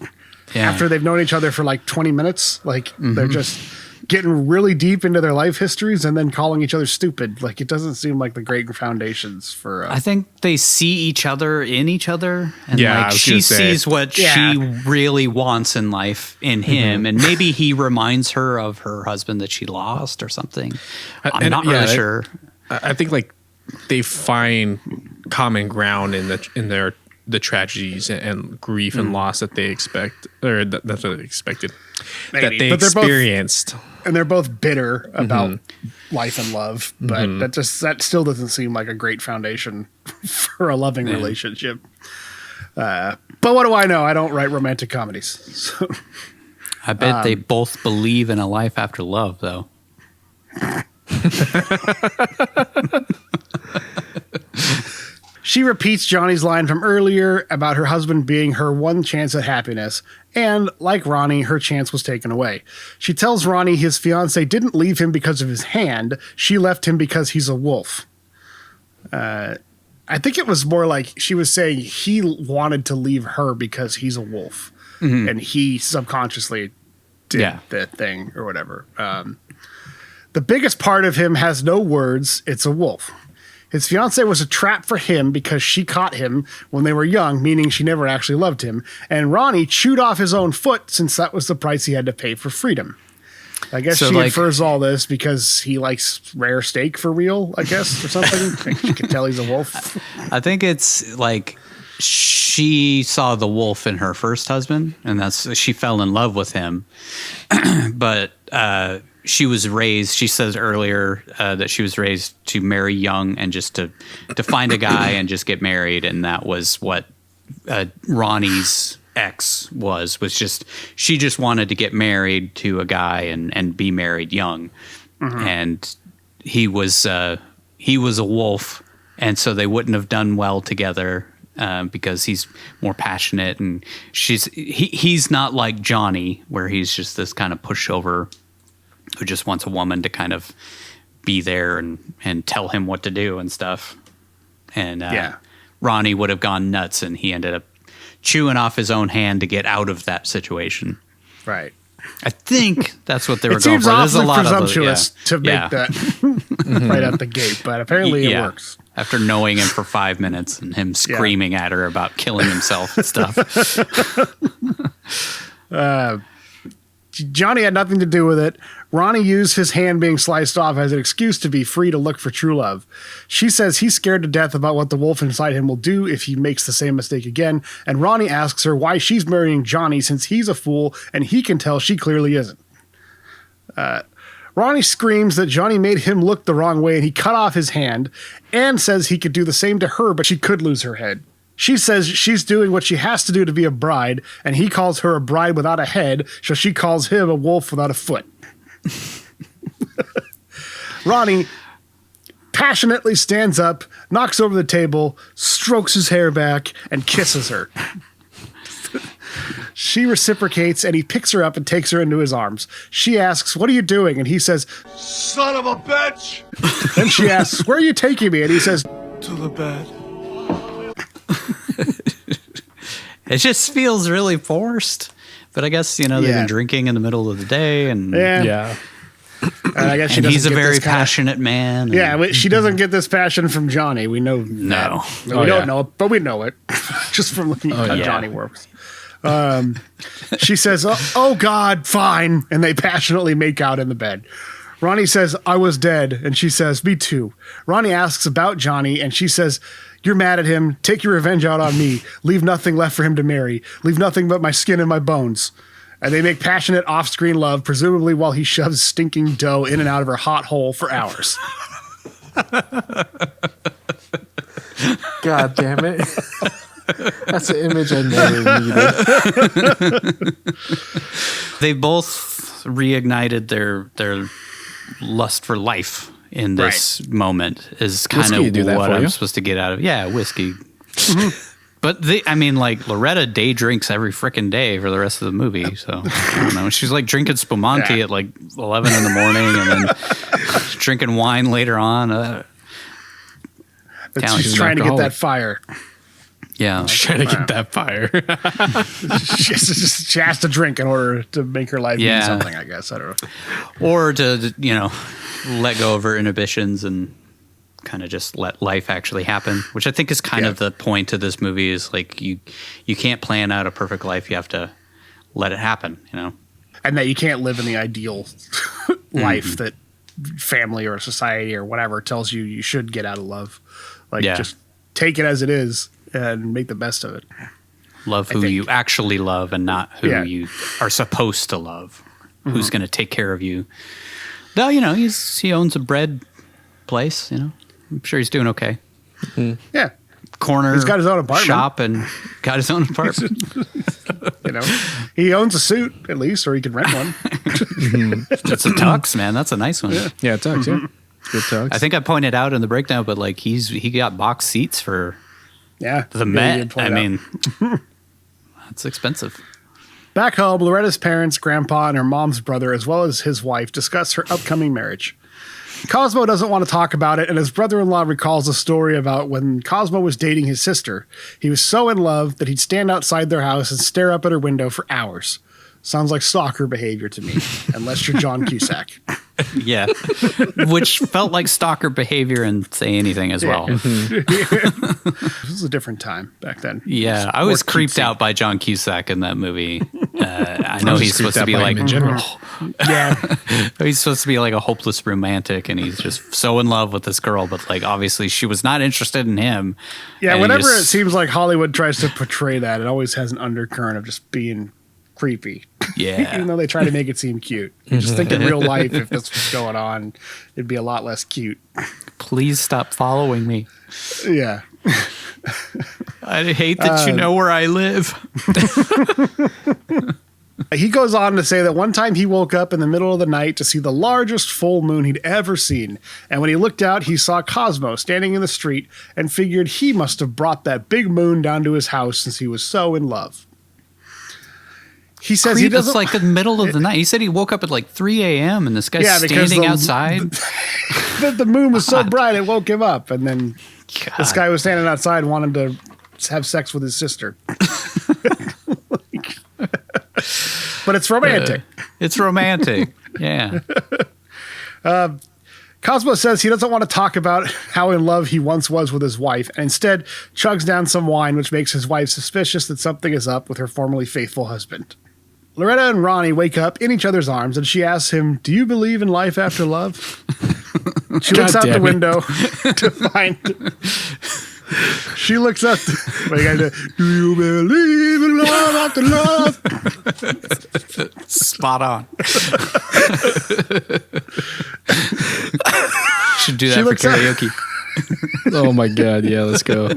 Yeah. After they've known each other for like 20 minutes, like they're just getting really deep into their life histories and then calling each other stupid. Like it doesn't seem like the great foundations for. I think they see each other in each other, and like she sees what she really wants in life in him, and maybe he reminds her of her husband that she lost or something. I'm not really sure. I think like they find common ground in the tragedies and grief and loss that they expect, or that's what they expected, that they experienced. And they're both bitter about life and love, but that still doesn't seem like a great foundation for a loving relationship. But what do I know? I don't write romantic comedies. So. I bet they both believe in a life after love, though. She repeats Johnny's line from earlier about her husband being her one chance at happiness, and like Ronnie, her chance was taken away. She tells Ronnie his fiancée didn't leave him because of his hand, she left him because he's a wolf. I think it was more like she was saying he wanted to leave her because he's a wolf, and he subconsciously did the thing or whatever. The biggest part of him has no words, it's a wolf. His fiancée was a trap for him because she caught him when they were young, meaning she never actually loved him. And Ronnie chewed off his own foot since that was the price he had to pay for freedom. I guess she infers all this because he likes rare steak for real, I guess, or something. She can tell he's a wolf. I think it's like she saw the wolf in her first husband, and she fell in love with him. But she was raised, she says earlier that she was raised to marry young and just to find a guy and just get married. And that was what Ronnie's ex was just, she just wanted to get married to a guy and be married young. And he was a wolf. And so they wouldn't have done well together because he's more passionate, and he's not like Johnny, where he's just this kind of pushover who just wants a woman to kind of be there and tell him what to do and stuff. And Ronnie would have gone nuts, and he ended up chewing off his own hand to get out of that situation. Right. I think that's what they were It going seems for. There's a awfully lot presumptuous of to make that right out the gate, but apparently it works. After knowing him for 5 minutes and him screaming at her about killing himself and stuff. Johnny had nothing to do with it. Ronnie used his hand being sliced off as an excuse to be free to look for true love. She says he's scared to death about what the wolf inside him will do if he makes the same mistake again, and Ronnie asks her why she's marrying Johnny since he's a fool and he can tell she clearly isn't. Ronnie screams that Johnny made him look the wrong way and he cut off his hand, and says he could do the same to her, but she could lose her head. She says she's doing what she has to do to be a bride, and he calls her a bride without a head, so she calls him a wolf without a foot. Ronnie passionately stands up, knocks over the table, strokes his hair back, and kisses her. She reciprocates, and he picks her up and takes her into his arms. She asks, "What are you doing?" And he says, Son of a bitch! then she asks, "Where are you taking me?" And he says, To the bed. It just feels really forced. But I guess, they've been drinking in the middle of the day. And Yeah. And I guess she and doesn't he's a get very this kinda- passionate man. Yeah, she doesn't get this passion from Johnny. We know No. that. We don't know it, but we know it just from looking at how yeah. Johnny works. She says, oh God, fine. And they passionately make out in the bed. Ronnie says, I was dead. And she says, me too. Ronnie asks about Johnny, and she says, you're mad at him. Take your revenge out on me. Leave nothing left for him to marry. Leave nothing but my skin and my bones. And they make passionate off-screen love, presumably while he shoves stinking dough in and out of her hot hole for hours. God damn it. That's an image I never needed. They both reignited their lust for life in this moment is kind Whiskey would do of that what for I'm you. supposed to get out of. Yeah, whiskey. But Loretta day drinks every freaking day for the rest of the movie. So I don't know. She's like drinking spumante at like 11 in the morning and then drinking wine later on. She's trying to get that fire. Yeah. Trying to get that fire. She has to drink in order to make her life mean something, I guess. I don't know. Or to, let go of her inhibitions and kind of just let life actually happen, which I think is kind of the point of this movie is like you can't plan out a perfect life. You have to let it happen, And that you can't live in the ideal life that family or society or whatever tells you should get out of love. Just take it as it is and make the best of it. Love who you actually love and not who you are supposed to love. Who's going to take care of you. Though, he owns a bread place, I'm sure he's doing okay. Yeah. Corner he's got his own apartment. Shop and got his own apartment. He owns a suit at least, or he could rent one. It's a tux, man. That's a nice one. Yeah, tux, yeah. Good tux. I think I pointed out in the breakdown, but like he got box seats for the Met. I mean, that's expensive. Back home, Loretta's parents, grandpa, and her mom's brother, as well as his wife, discuss her upcoming marriage. Cosmo doesn't want to talk about it, and his brother-in-law recalls a story about when Cosmo was dating his sister. He was so in love that he'd stand outside their house and stare up at her window for hours. Sounds like stalker behavior to me, unless you're John Cusack. Yeah, which felt like stalker behavior and Say Anything as well. This was a different time back then. Yeah, I was creeped out by John Cusack in that movie. I know he's supposed to be like in general. he's supposed to be like a hopeless romantic, and he's just so in love with this girl, but like obviously she was not interested in him. Yeah, and whenever it seems like Hollywood tries to portray that, it always has an undercurrent of just being creepy. Yeah. Even though they try to make it seem cute. You just think in real life, if this was going on, it'd be a lot less cute. Please stop following me. Yeah. I hate that you know where I live. He goes on to say that one time he woke up in the middle of the night to see the largest full moon he'd ever seen. And when he looked out, he saw Cosmo standing in the street and figured he must have brought that big moon down to his house since he was so in love. He says he doesn't... It's like the middle of the night. He said he woke up at like 3 a.m. and this guy's standing outside. The moon was so bright it woke him up. And then this guy was standing outside wanting to have sex with his sister. But it's romantic. It's romantic. Yeah. Cosmo says he doesn't want to talk about how in love he once was with his wife, and instead chugs down some wine, which makes his wife suspicious that something is up with her formerly faithful husband. Loretta and Ronnie wake up in each other's arms, and she asks him, "Do you believe in life after love?" She looks out the window to find... She looks up... What do you gotta do? Do you believe in love after love? Spot on. Should do that She for looks up- karaoke. Oh my God. Yeah, let's go.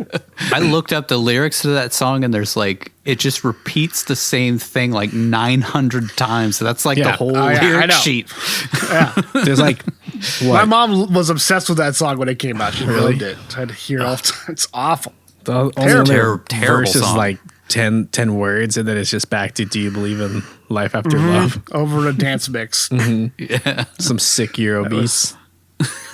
I looked up the lyrics to that song, and there's like, it just repeats the same thing like 900 times. So that's like the whole I lyric know. sheet. There's like, My what? mom was obsessed with that song when it came out. She Really? loved it. I had to hear it all the time. It's awful. The only Terrible verse is song. like 10 words, and then it's just back to "Do you believe in life after love?" Over a dance mix. Some sick Euro beats.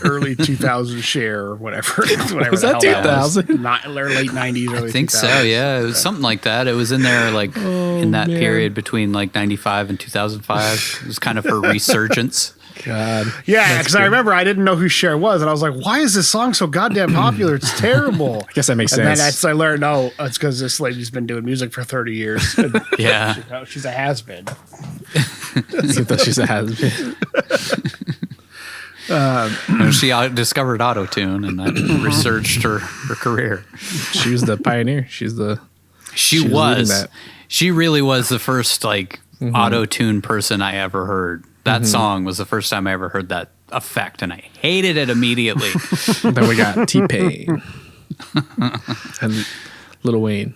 Early 2000 Cher or whatever. Whatever Was the that hell 2000? Not late 90s, early I think 2000s. so, yeah. It was something like that. It was in there like in that man. period between like 95 and 2005. It was kind of her resurgence. God. Yeah, because I remember I didn't know who Cher was, and I was like, why is this song so goddamn popular? It's terrible. I guess that makes and sense. then as I learned, oh, it's because this lady's been doing music for 30 years. And Yeah. she's a has-been. Even though she's a has-been. And she discovered auto-tune, and that resurged her career. She was the pioneer. She was leading that. She really was the first like auto-tune person I ever heard. That song was the first time I ever heard that effect, and I hated it immediately. Then we got T-Pain and Lil Wayne.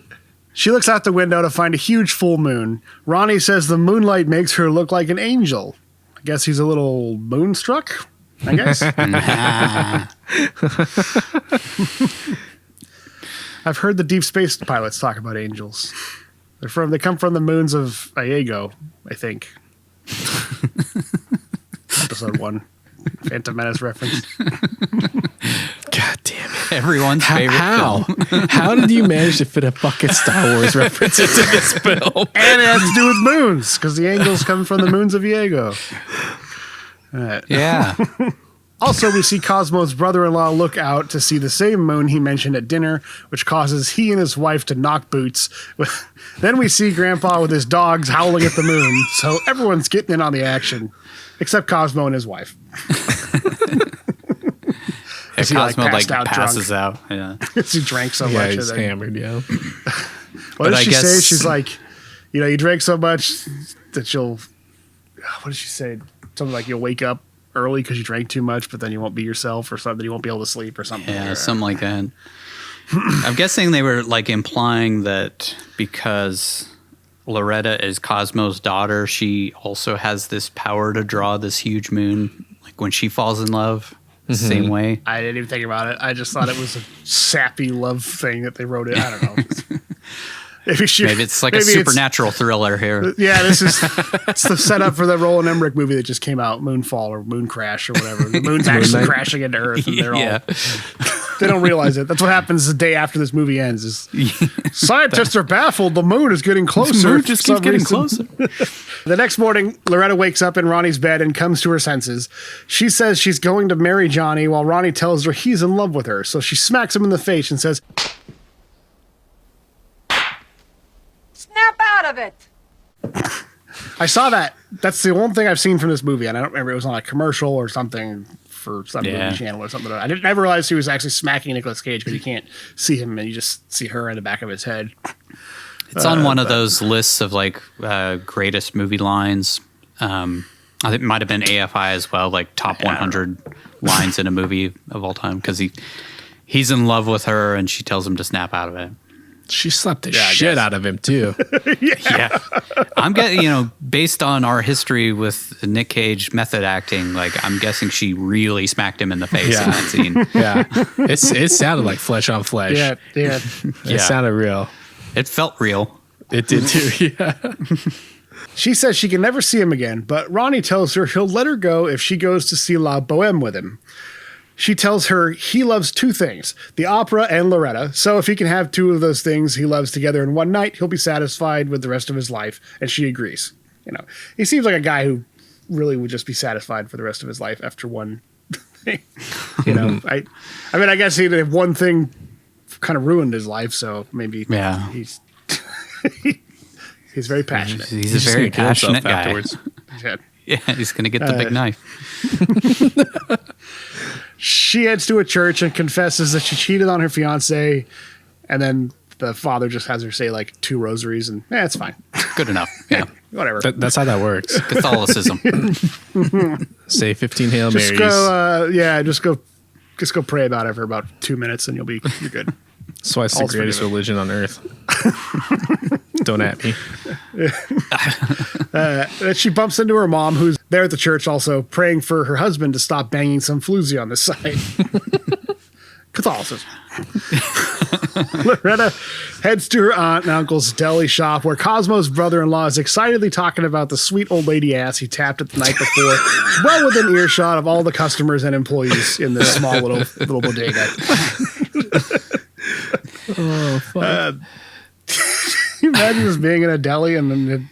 She looks out the window to find a huge full moon. Ronnie says the moonlight makes her look like an angel. I guess he's a little moonstruck, I guess. I've heard the deep space pilots talk about angels. They come from the moons of Iago, I think. Episode 1. Phantom Menace reference. God damn it. Everyone's favorite How? film. How did you manage to fit a fucking Star Wars reference into this film? And it has to do with moons, because the angels come from the moons of Iago. Yeah. Also, we see Cosmo's brother-in-law look out to see the same moon he mentioned at dinner, which causes he and his wife to knock boots. Then we see Grandpa with his dogs howling at the moon, so everyone's getting in on the action, except Cosmo and his wife. If he, Cosmo passed out passes out. Yeah. He drank so Yeah, much. he's and then- hammered, yeah. What did I she guess- say? She's like, you drank so much that you'll... What did she say? Something like you'll wake up early because you drank too much, but then you won't be yourself or something. You won't be able to sleep or something. Yeah, something like that. I'm guessing they were like implying that because Loretta is Cosmo's daughter, she also has this power to draw this huge moon. Like when she falls in love, the same way. I didn't even think about it. I just thought it was a sappy love thing that they wrote in. I don't know. Maybe It's like a supernatural thriller here. Yeah, it's the setup for the Roland Emmerich movie that just came out, Moonfall or Moon Crash or whatever. The moon's actually crashing into Earth, and they're Yeah. they don't realize it. That's what happens the day after this movie ends. Is scientists are baffled. The moon is getting closer. The moon just for keeps some getting reason. closer. The next morning, Loretta wakes up in Ronnie's bed and comes to her senses. She says she's going to marry Johnny while Ronnie tells her he's in love with her. So she smacks him in the face and says, Snap out of it! I saw that. That's the only thing I've seen from this movie, and I don't remember it was on a commercial or something for some movie channel or something. I didn't ever realize he was actually smacking Nicolas Cage because you can't see him and you just see her in the back of his head. It's on one of those lists of like greatest movie lines. I think it might have been AFI as well, like top 100 lines in a movie of all time, because he's in love with her and she tells him to snap out of it. She slapped the shit out of him, too. Yeah. I'm getting, based on our history with Nick Cage method acting, like I'm guessing she really smacked him in the face in that scene. Yeah. It sounded like flesh on flesh. Yeah. It sounded real. It felt real. It did, too. Yeah. She says she can never see him again, but Ronnie tells her he'll let her go if she goes to see La Boheme with him. She tells her he loves two things, the opera and Loretta, so if he can have two of those things he loves together in one night, he'll be satisfied with the rest of his life, and she agrees. he seems like a guy who really would just be satisfied for the rest of his life after one thing. I mean, I guess one thing kind of ruined his life, so maybe he's he's very passionate. He's a very passionate guy. Afterwards. Yeah, he's going to get the big knife. She heads to a church and confesses that she cheated on her fiance, and then the father just has her say like 2 rosaries, and it's fine. Good enough. Yeah. Whatever. That's how that works. Catholicism. Say 15 Hail Marys. Just go pray about it for about 2 minutes, and you're good. That's why it's the greatest religion on earth. Don't at me. She bumps into her mom, who's there at the church also praying for her husband to stop banging some floozy on the side. Catholicism. Loretta heads to her aunt and uncle's deli shop, where Cosmo's brother-in-law is excitedly talking about the sweet old lady ass he tapped it the night before, well within earshot of all the customers and employees in this small little bodega. Oh, fuck. Can you imagine just being in a deli and then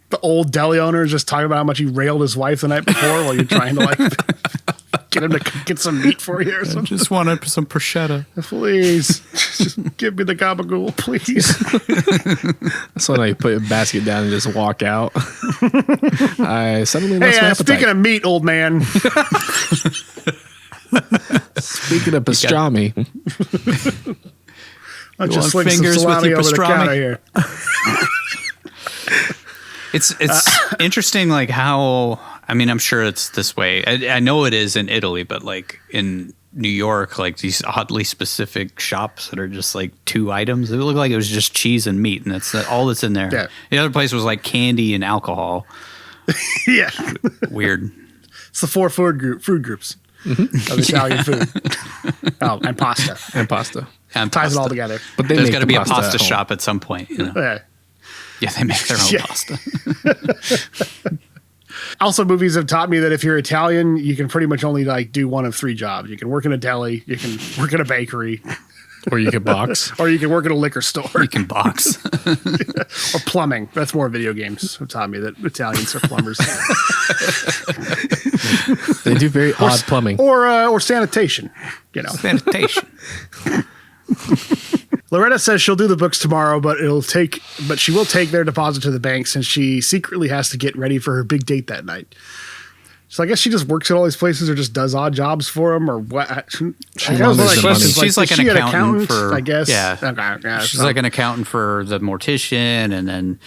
the old deli owner is just talking about how much he railed his wife the night before while you're trying to like get him to get some meat for you or something? Just wanted some prosciutto. Please, just give me the gabagool, please. That's when I put a basket down and just walk out. I suddenly lost my appetite. Speaking of meat, old man. Speaking of pastrami. I'll just sling some salami over the counter here. It's interesting, like how, I mean, I'm sure it's this way. I know it is in Italy, but like in New York, like these oddly specific shops that are just like 2 items. It looked like it was just cheese and meat, and that's all that's in there. Yeah. The other place was like candy and alcohol. Yeah. Weird. It's the 4 food groups of Italian food. Oh, and pasta. And pasta. And ties it all together. But there's got to be a pasta shop at some point. Yeah. Yeah, they make their own pasta. Also, movies have taught me that if you're Italian, you can pretty much only like do one of 3 jobs. You can work in a deli, you can work in a bakery, or you can box, or you can work in a liquor store. You can box, or plumbing. That's more video games have taught me that Italians are plumbers. They do very odd plumbing, or sanitation. Sanitation. Loretta says she'll do the books tomorrow, but she will take their deposit to the bank since she secretly has to get ready for her big date that night. So I guess she just works at all these places or just does odd jobs for them or what? She's like an accountant for, I guess. Yeah. Okay, she's like an accountant for the mortician and then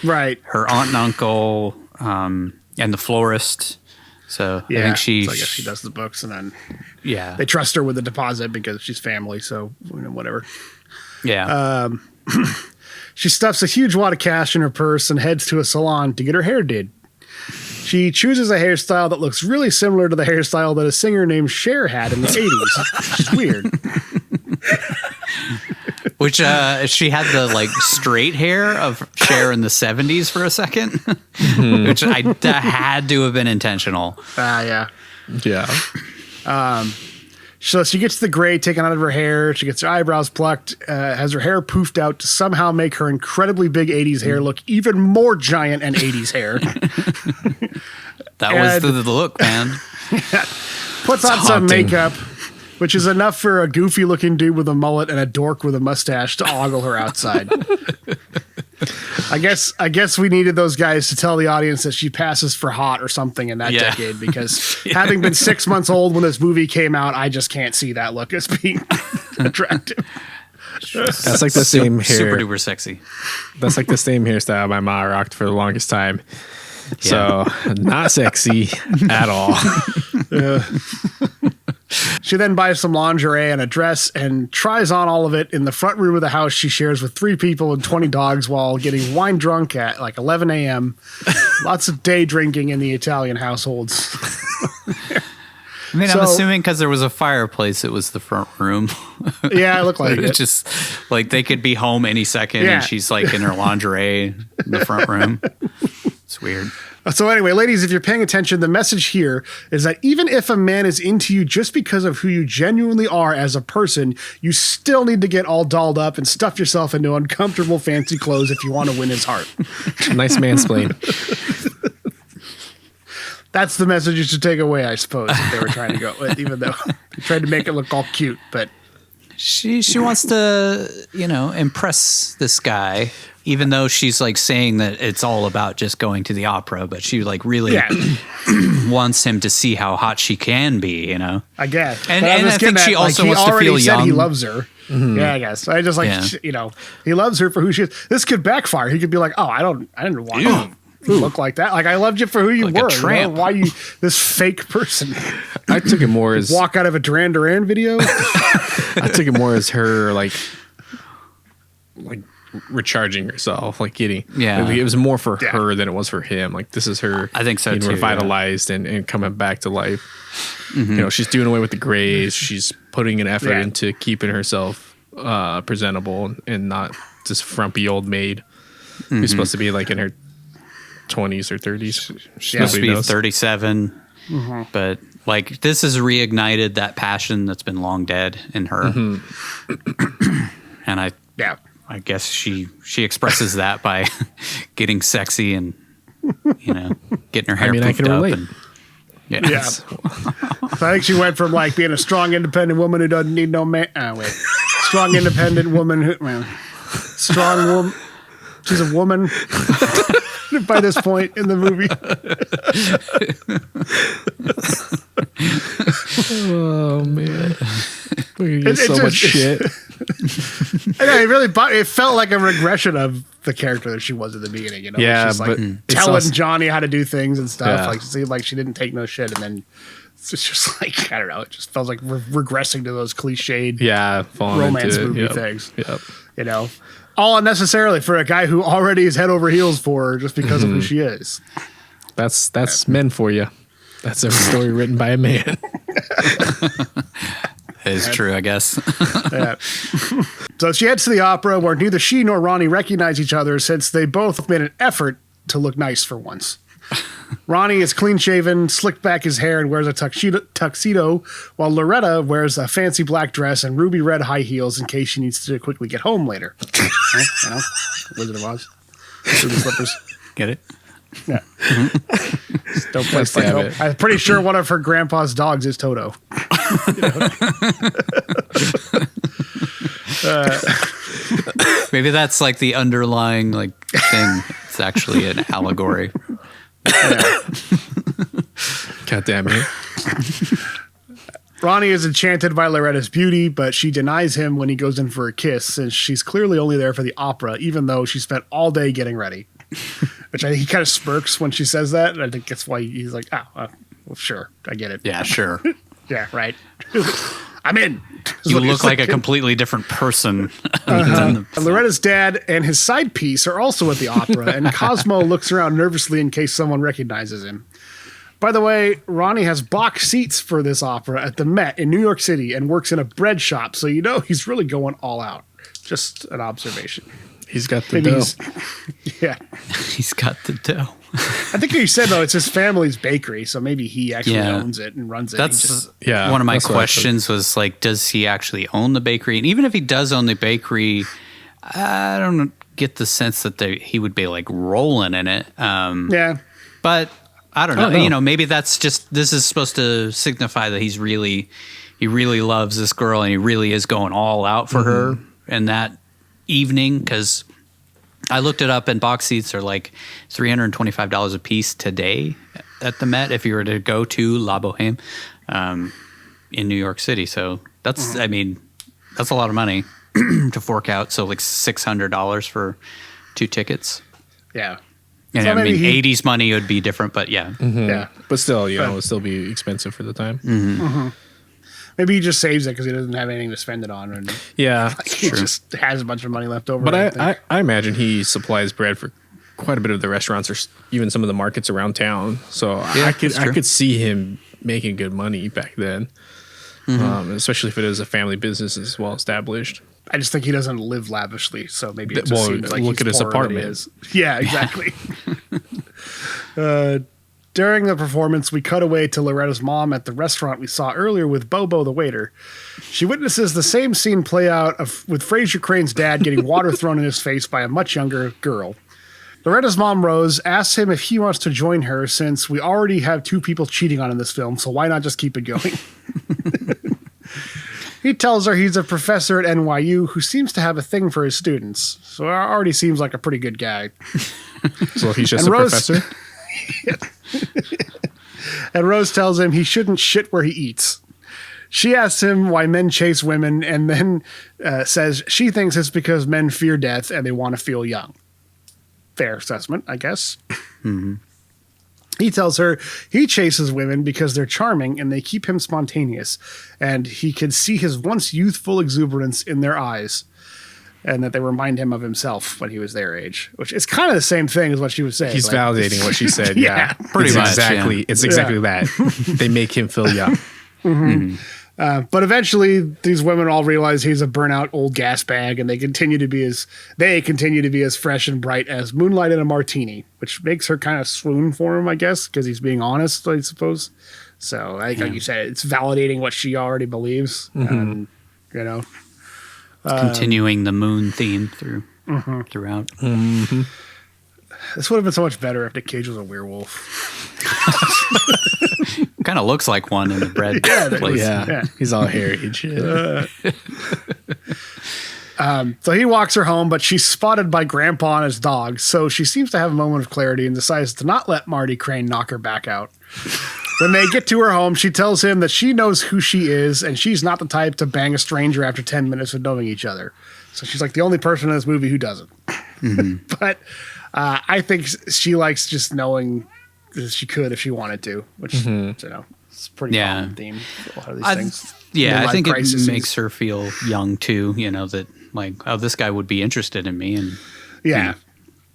her aunt and uncle and the florist. So I think so I guess she does the books and then they trust her with the deposit because she's family. So whatever. Yeah. She stuffs a huge wad of cash in her purse and heads to a salon to get her hair did. She chooses a hairstyle that looks really similar to the hairstyle that a singer named Cher had in the 80s, which is weird. Which she had the like straight hair of Cher in the 70s for a second, which that had to have been intentional. Yeah. So she gets the gray taken out of her hair. She gets her eyebrows plucked, has her hair poofed out to somehow make her incredibly big 80s hair look even more giant and 80s hair. That was the look, man. Puts on some makeup, which is enough for a goofy looking dude with a mullet and a dork with a mustache to ogle her outside. I guess we needed those guys to tell the audience that she passes for hot or something in that decade because having been 6 months old when this movie came out, I just can't see that look as being attractive. That's like the same hair. Super duper sexy. That's like the same hairstyle my ma rocked for the longest time. So not sexy at all. She then buys some lingerie and a dress and tries on all of it in the front room of the house she shares with 3 people and 20 dogs while getting wine drunk at like 11 a.m. Lots of day drinking in the Italian households. I mean, I'm assuming because there was a fireplace, it was the front room. Yeah, it looked like it. It's just like they could be home any second and she's like in her lingerie in the front room. It's weird. So anyway, ladies, if you're paying attention, the message here is that even if a man is into you just because of who you genuinely are as a person, you still need to get all dolled up and stuff yourself into uncomfortable fancy clothes if you want to win his heart. Nice mansplain. That's the message you should take away, I suppose, that they were trying to go with, even though they tried to make it look all cute. But she wants to, impress this guy, even though she's like saying that it's all about just going to the opera, but she like really wants him to see how hot she can be, I guess. And I think she also wants to feel young. He loves her. Mm-hmm. Yeah, I guess. I just he loves her for who she is. This could backfire. He could be like, oh, I didn't want you. Look like that. Like I loved you for who you were. A tramp. Why you this fake person? I took it more as walk out of a Duran Duran video. I took it more as her like recharging herself, like getting. Yeah, it was more for her than it was for him. Like this is her. I think so being too. Revitalized and coming back to life. Mm-hmm. She's doing away with the grays. She's putting an effort into keeping herself presentable and not this frumpy old maid who's supposed to be like in her 20s or 30s. She's supposed to be 37, but like this has reignited that passion that's been long dead in her. And I guess she expresses that by getting sexy and getting her hair. I can relate. So I think she went from like being a strong, independent woman who doesn't need no man. Strong, independent woman who strong woman. She's a woman. By this point in the movie. Oh man. We're gonna get so much shit. I know, it felt like a regression of the character that she was at the beginning, Yeah, she's like telling Johnny how to do things and stuff. Like it seemed like she didn't take no shit, and then it's just like I don't know, it just felt like regressing to those cliched romance movie things. Yep. All unnecessarily for a guy who already is head over heels for her just because of who she is. That's men for you. That's a story written by a man. It's true, I guess. So she heads to the opera where neither she nor Ronnie recognize each other since they both made an effort to look nice for once. Ronnie is clean-shaven, slicked back his hair, and wears a tuxedo, while Loretta wears a fancy black dress and ruby red high heels in case she needs to quickly get home later. Wizard of Oz. Ruby slippers. Get it? Yeah. Don't play Toto. I'm pretty sure one of her grandpa's dogs is Toto. Maybe that's like the underlying thing. It's actually an allegory. God damn it. Ronnie is enchanted by Loretta's beauty, but she denies him when he goes in for a kiss, since she's clearly only there for the opera, even though she spent all day getting ready. Which I think he kind of smirks when she says that, and I think that's why he's like, well, sure, I get it. Yeah, sure. Yeah, right. I'm in. You look like a completely different person. Loretta's dad and his side piece are also at the opera, and Cosmo looks around nervously in case someone recognizes him. By the way, Ronnie has box seats for this opera at the Met in New York City and works in a bread shop, so he's really going all out. Just an observation. He's got the dough. He's got the dough. I think you said, though, it's his family's bakery, so maybe he actually owns it and runs it. That's one of my questions was like, does he actually own the bakery? And even if he does own the bakery, I don't get the sense that he would be like rolling in it. But I don't know. Maybe that's just, this is supposed to signify that he really loves this girl and he really is going all out for her in that evening, because I looked it up and box seats are like $325 a piece today at the Met if you were to go to La Boheme in New York City. So that's that's a lot of money to fork out. So like $600 for 2 tickets. Yeah. And so 80s money would be different, but yeah. Yeah. But still, it would still be expensive for the time. Maybe he just saves it because he doesn't have anything to spend it on. And he just has a bunch of money left over. But I imagine he supplies bread for quite a bit of the restaurants or even some of the markets around town. So I could see him making good money back then, especially if it is a family business as well established. I just think he doesn't live lavishly, so maybe it just seems like look at his apartment. Yeah, exactly. During the performance, we cut away to Loretta's mom at the restaurant we saw earlier with Bobo, the waiter. She witnesses the same scene play out with Fraser Crane's dad getting water thrown in his face by a much younger girl. Loretta's mom, Rose, asks him if he wants to join her since we already have 2 people cheating on in this film, so why not just keep it going? He tells her he's a professor at NYU who seems to have a thing for his students, so it already seems like a pretty good guy. So he's just a professor? And Rose tells him he shouldn't shit where he eats. She asks him why men chase women and then says she thinks it's because men fear death and they want to feel young. Fair assessment, I guess. Mm-hmm. He tells her he chases women because they're charming and they keep him spontaneous, and he can see his once youthful exuberance in their eyes, and that they remind him of himself when he was their age, which is kind of the same thing as what she was saying. He's validating what she said. Yeah, pretty much. Exactly. Yeah. It's exactly that. They make him feel young. Mm-hmm. But eventually, these women all realize he's a burnout old gas bag, and they continue to be as fresh and bright as moonlight in a martini, which makes her kind of swoon for him, I guess, because he's being honest, I suppose. So, like you said, it's validating what she already believes, and continuing the moon theme throughout. Mm-hmm. This would have been so much better if Nick Cage was a werewolf. Kind of looks like one in the bread place. Yeah, he's all hairy and shit. So he walks her home, but she's spotted by Grandpa and his dog, so she seems to have a moment of clarity and decides to not let Marty Crane knock her back out. When they get to her home, she tells him that she knows who she is, and she's not the type to bang a stranger after 10 minutes of knowing each other. So she's like the only person in this movie who doesn't. Mm-hmm. But I think she likes just knowing that she could if she wanted to, which it's pretty common theme for a lot of these things. Yeah, I think it makes her feel young too. That like, oh, this guy would be interested in me, and and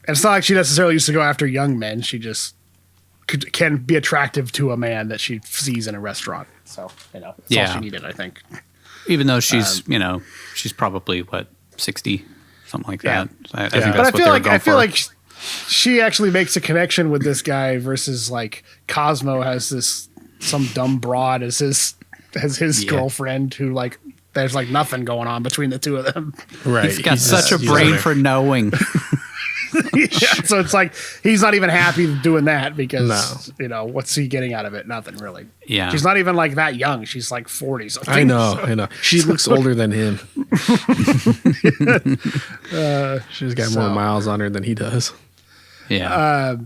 it's not like she necessarily used to go after young men. She just can be attractive to a man that she sees in a restaurant. So that's all she needed, I think. Even though she's she's probably 60, something like that. I think that's but what they were going for. I feel like she actually makes a connection with this guy versus like Cosmo has some dumb broad as his girlfriend who like there's like nothing going on between the two of them. Right. He's got such a brain for knowing. So it's like he's not even happy doing that because what's he getting out of it? Nothing really. Yeah. She's not even like that young. She's like 40 something. I know. She looks older than him. She's got more miles on her than he does. Yeah.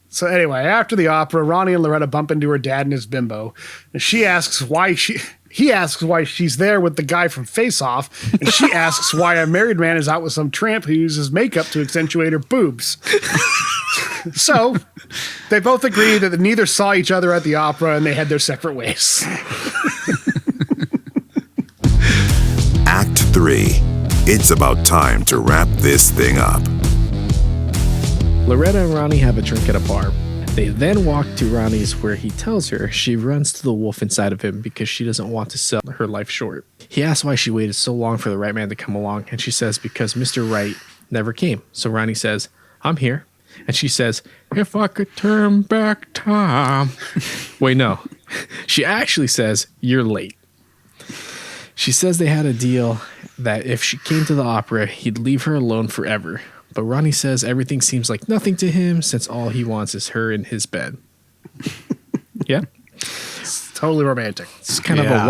So anyway, after the opera, Ronnie and Loretta bump into her dad and his bimbo, and he asks why she's there with the guy from Face Off, and she asks why a married man is out with some tramp who uses makeup to accentuate her boobs. So they both agree that they neither saw each other at the opera, and they head their separate ways. Act 3. It's about time to wrap this thing up. Loretta and Ronnie have a drink at a bar. They then walk to Ronnie's where he tells her she runs to the wolf inside of him because she doesn't want to sell her life short. He asks why she waited so long for the right man to come along, and she says because Mr. Right never came. So Ronnie says, I'm here. And she says, if I could turn back time. Wait, no. She actually says, you're late. She says they had a deal that if she came to the opera, he'd leave her alone forever. But Ronnie says everything seems like nothing to him since all he wants is her in his bed. Yeah. It's totally romantic. It's kind of a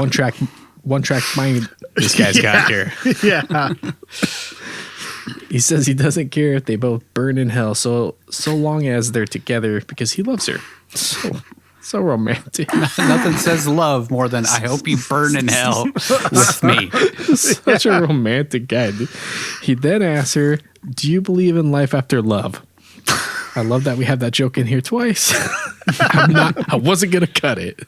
one-track mind this guy's got here. Yeah. He says he doesn't care if they both burn in hell so long as they're together because he loves her. So romantic. Nothing says love more than I hope you burn in hell with me. Such a romantic guy. Dude. He then asks her, do you believe in life after love? I love that we have that joke in here twice. I wasn't going to cut it.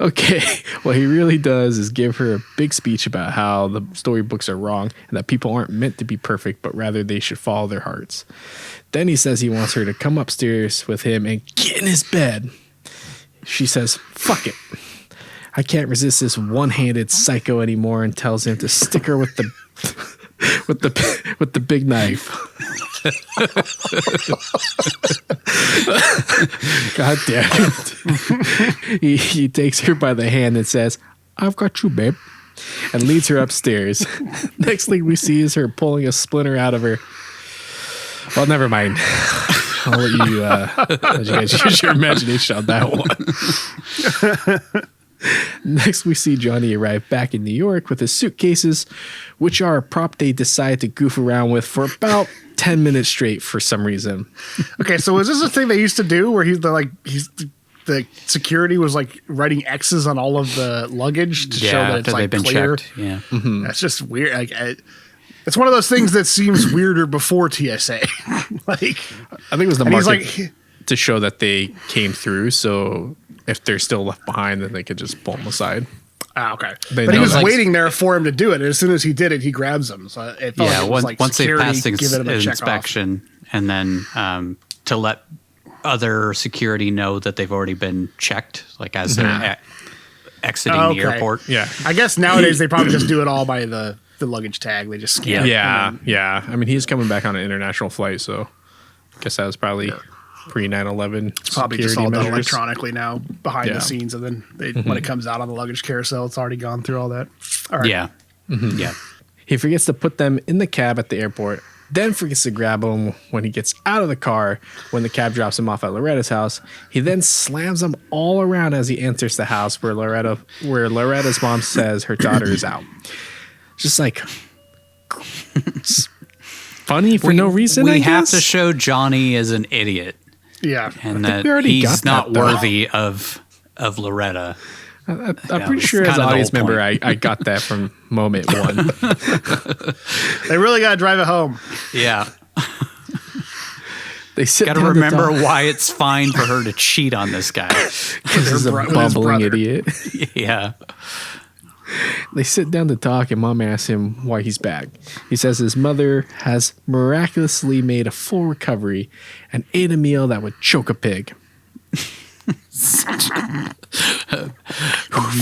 Okay, what he really does is give her a big speech about how the storybooks are wrong and that people aren't meant to be perfect, but rather they should follow their hearts. Then he says he wants her to come upstairs with him and get in his bed. She says, fuck it. I can't resist this one-handed psycho anymore and tells him to stick her with the with the big knife. God damn it. He takes her by the hand and says, I've got you, babe. and leads her upstairs. Next thing we see is her pulling a splinter out of her. Well, never mind. I'll let you guys use your imagination on that one. Next, we see Johnny arrive back in New York with his suitcases, which are a prop they decide to goof around with for about 10 minutes straight for some reason. Okay, so is this a thing they used to do where the security was like writing X's on all of the luggage to show that it's like been clear? checked. Yeah. Mm-hmm. That's just weird. Like, it's one of those things that seems weirder before TSA. Like, I think it was the market to show that they came through. So if they're still left behind, then they could just pull them aside. Ah, okay. They But he know was that. waiting there for him to do it. And as soon as he did it, he grabs him. So it felt like it was like once they security passed giving him a check off. inspection, and then to let other security know that they've already been checked, like as they're exiting the airport. Yeah. I guess nowadays they probably just do it all by the luggage tag. They just scan it. Yeah. I mean, he's coming back on an international flight, so I guess that was probably pre 9/11. It's probably just all done measures. electronically now behind the scenes, and then when it comes out on the luggage carousel, it's already gone through all that. All right. Yeah. Yeah. He forgets to put them in the cab at the airport, then forgets to grab them when he gets out of the car when the cab drops him off at Loretta's house. He then slams them all around as he enters the house where Loretta's mom says her daughter is out. Just like it's funny for no reason. We I have guess. to show Johnny as an idiot, Yeah. and I think that we already he's got not that, though. worthy of Loretta. I'm pretty it's sure as kind an of the audience whole member, point. I got that from moment one. They really got to drive it home. Yeah. They sit Got to down remember talk. why it's fine for her to cheat on this guy. Because he's a with his bumbling brother. idiot. Yeah. They sit down to talk, and Mom asks him why he's back. He says his mother has miraculously made a full recovery and ate a meal that would choke a pig.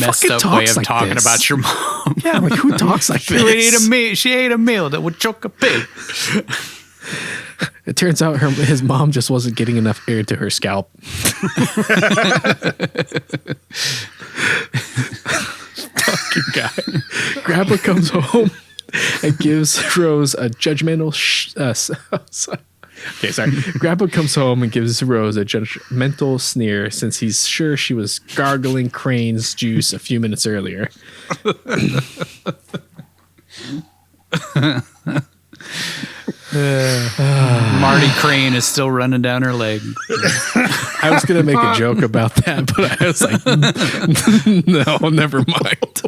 Messed fucking up talks way of like talking this? about your mom. Yeah, like who talks like this? She ate a meal that would choke a pig. It turns out his mom just wasn't getting enough air to her scalp. Fucking guy. Grandpa comes home and gives Rose a judgmental. Grandpa comes home and gives Rose a judgmental sneer since he's sure she was gargling Crane's juice a few minutes earlier. Marty Crane is still running down her leg. I was gonna make a joke about that, but I was like, no, never mind.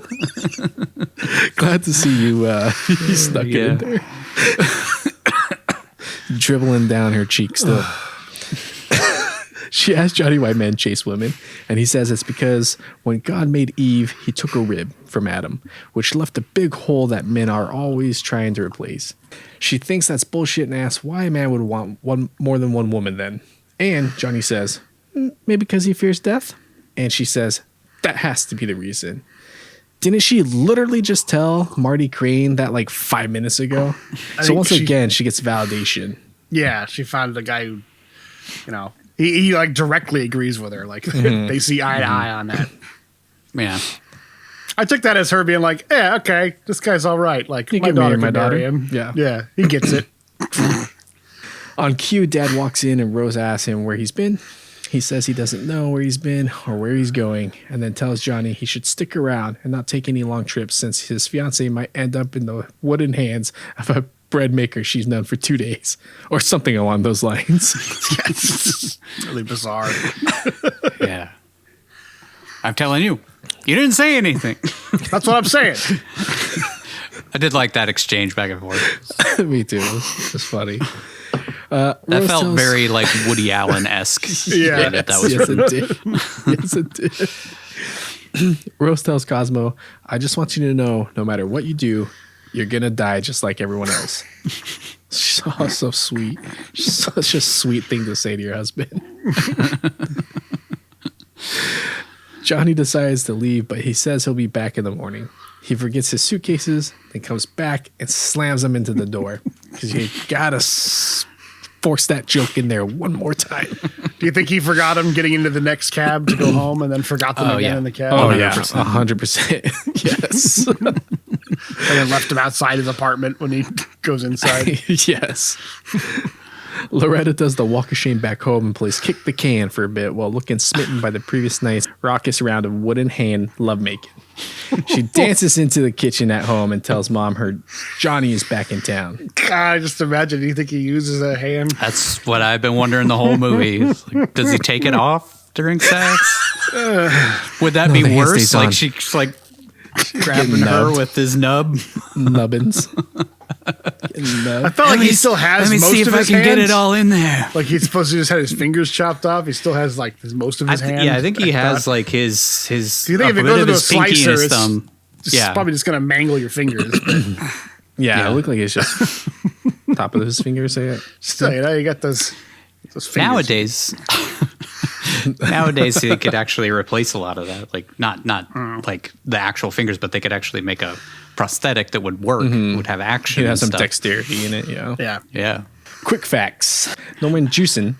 Glad to see you. You stuck it in there, dribbling down her cheek still. She asks Johnny why men chase women, and he says it's because when God made Eve, he took a rib from Adam, which left a big hole that men are always trying to replace. She thinks that's bullshit and asks why a man would want more than one woman then. And Johnny says, maybe because he fears death? And she says, that has to be the reason. Didn't she literally just tell Marty Crane that like 5 minutes ago? So once again, she gets validation. Yeah, she found the guy who, he like directly agrees with her. Like they see eye to eye on that. Yeah. I took that as her being like, yeah, okay, this guy's all right. Like You my give daughter me my can marry daughter. him. Yeah. he gets it. On cue, Dad walks in and Rose asks him where he's been. He says he doesn't know where he's been or where he's going, and then tells Johnny he should stick around and not take any long trips since his fiancée might end up in the wooden hands of a bread maker she's known for 2 days, or something along those lines. Really bizarre. Yeah. I'm telling you, you didn't say anything. That's what I'm saying. I did like that exchange back and forth. Me too. It's funny. That Rose felt tells- very like Woody Allen-esque. Yeah. That was Yes, it did. Yes, it did. Rose tells Cosmo, I just want you to know, no matter what you do, you're going to die just like everyone else. So sweet. Such a sweet thing to say to your husband. Johnny decides to leave, but he says he'll be back in the morning. He forgets his suitcases, then comes back and slams them into the door. Because you gotta force that joke in there one more time. Do you think he forgot him getting into the next cab to go home and then forgot them again in the cab? Oh, yeah. 100%. Yes. And then left him outside his apartment when he goes inside. Yes. Loretta does the walk of shame back home and plays kick the can for a bit while looking smitten by the previous night's raucous round of wooden hand lovemaking. She dances into the kitchen at home and tells mom her Johnny is back in town. God, just imagine. Do you think he uses a hand? That's what I've been wondering the whole movie. Like, does he take it off during sex? Would that be worse? Like she's like grabbing her with his nubbins. I felt like he still has most of his hands. Let me see if I can get it all in there. Like he's supposed to just have his fingers chopped off. He still has like most of his hands. Yeah, I think he has like his. Do you think if it goes into a slicer, it's probably just gonna mangle your fingers? Yeah, it looked like it's just top of his fingers. Still, you got those fingers. Nowadays, they could actually replace a lot of that. Like not like the actual fingers, but they could actually make a prosthetic that would work, would have action. It has some dexterity in it. Yeah. Quick facts: Norman Jewison.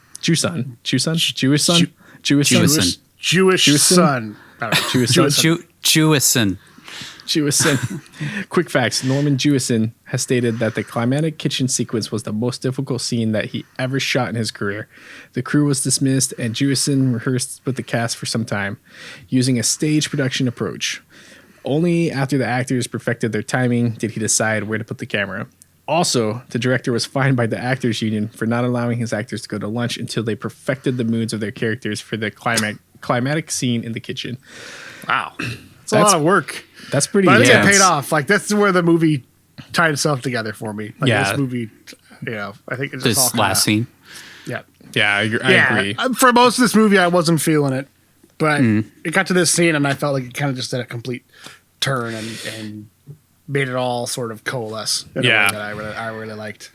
Quick facts: Norman Jewison has stated that the Climactic kitchen sequence was the most difficult scene that he ever shot in his career. The crew was dismissed, and Jewison rehearsed with the cast for some time, using a stage production approach. Only after the actors perfected their timing did he decide where to put the camera. Also, the director was fined by the Actors Union for not allowing his actors to go to lunch until they perfected the moods of their characters for the climactic scene in the kitchen. Wow. That's a lot of work. That's pretty. But I think it paid off. Like that's where the movie tied itself together for me. Like this movie, I think it's this last scene. Yeah. I agree. For most of this movie, I wasn't feeling it, but it got to this scene, and I felt like it kind of just did a complete turn and made it all sort of coalesce in a way that I really liked.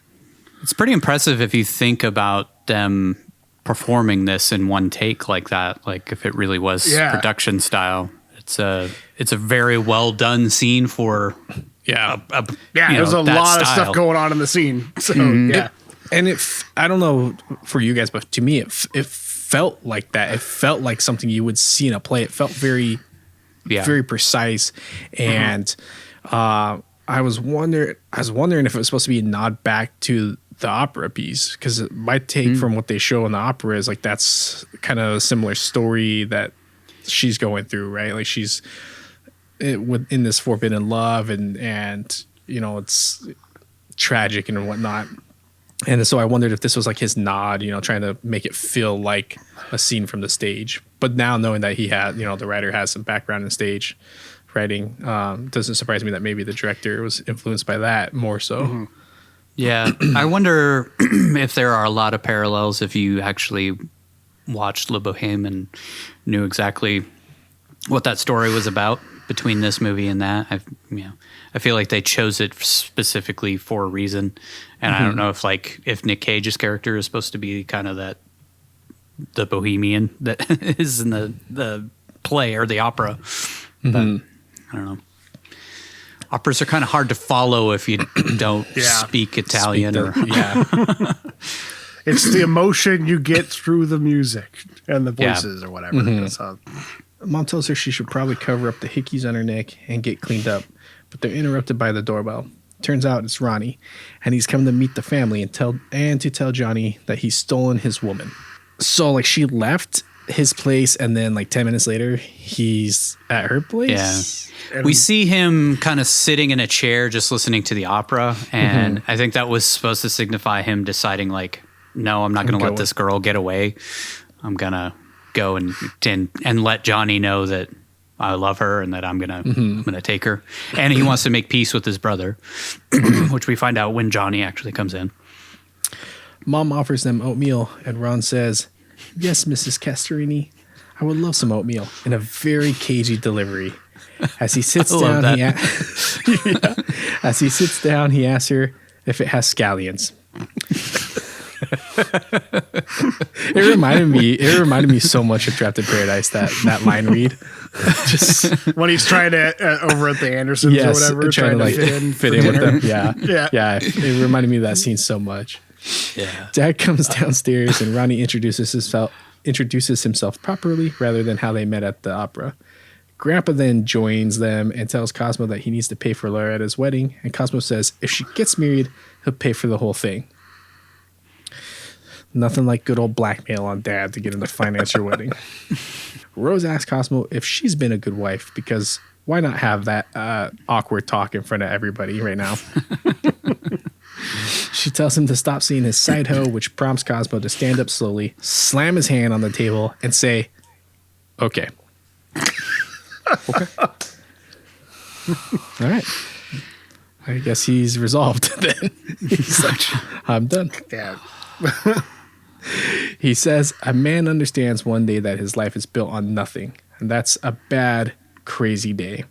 It's pretty impressive if you think about them performing this in one take like that. Like if it really was production style. It's a very well done scene for there's a lot of stuff going on in the scene. So and I don't know for you guys, but to me it felt like that. It felt like something you would see in a play. It felt very very precise, and I was wondering if it was supposed to be a nod back to the opera piece, because my take from what they show in the opera is like that's kind of a similar story that she's going through, right? Like she's in this forbidden love, and it's tragic and whatnot. And so I wondered if this was like his nod, trying to make it feel like a scene from the stage. But now knowing that he had, the writer has some background in stage writing, doesn't surprise me that maybe the director was influenced by that more so. Yeah, I wonder if there are a lot of parallels if you actually watched Le Bohème and knew exactly what that story was about between this movie and that. I feel like they chose it specifically for a reason, and I don't know if Nick Cage's character is supposed to be kind of the bohemian that is in the play or the opera, but I don't know. Operas are kind of hard to follow if you don't speak Italian It's the emotion you get through the music and the voices or whatever. Mom tells her she should probably cover up the hickeys on her neck and get cleaned up, but they're interrupted by the doorbell. Turns out it's Ronnie, and he's come to meet the family and to tell Johnny that he's stolen his woman. So like she left his place, and then like 10 minutes later he's at her place. We see him kind of sitting in a chair just listening to the opera, and I think that was supposed to signify him deciding like, no, I'm not going to let this girl get away. I'm going to go and let Johnny know that I love her and that I'm gonna take her. And he wants to make peace with his brother, which we find out when Johnny actually comes in. Mom offers them oatmeal, and Ron says, "Yes, Mrs. Castorini, I would love some oatmeal," in a very cagey delivery. As he sits down, he asks her if it has scallions. It reminded me so much of Trapped in Paradise, that line read. Just when he's trying to over at the Andersons or whatever, trying to like fit in with them. Yeah. Yeah. It reminded me of that scene so much. Yeah. Dad comes downstairs and Ronnie introduces himself properly rather than how they met at the opera. Grandpa then joins them and tells Cosmo that he needs to pay for Loretta's wedding, and Cosmo says if she gets married, he'll pay for the whole thing. Nothing like good old blackmail on Dad to get him to finance your wedding. Rose asks Cosmo if she's been a good wife, because why not have that awkward talk in front of everybody right now? She tells him to stop seeing his side hoe, which prompts Cosmo to stand up slowly, slam his hand on the table, and say, okay. Okay. All right. I guess he's resolved then. He's like, I'm done. Yeah. He says a man understands one day that his life is built on nothing, and that's a bad, crazy day.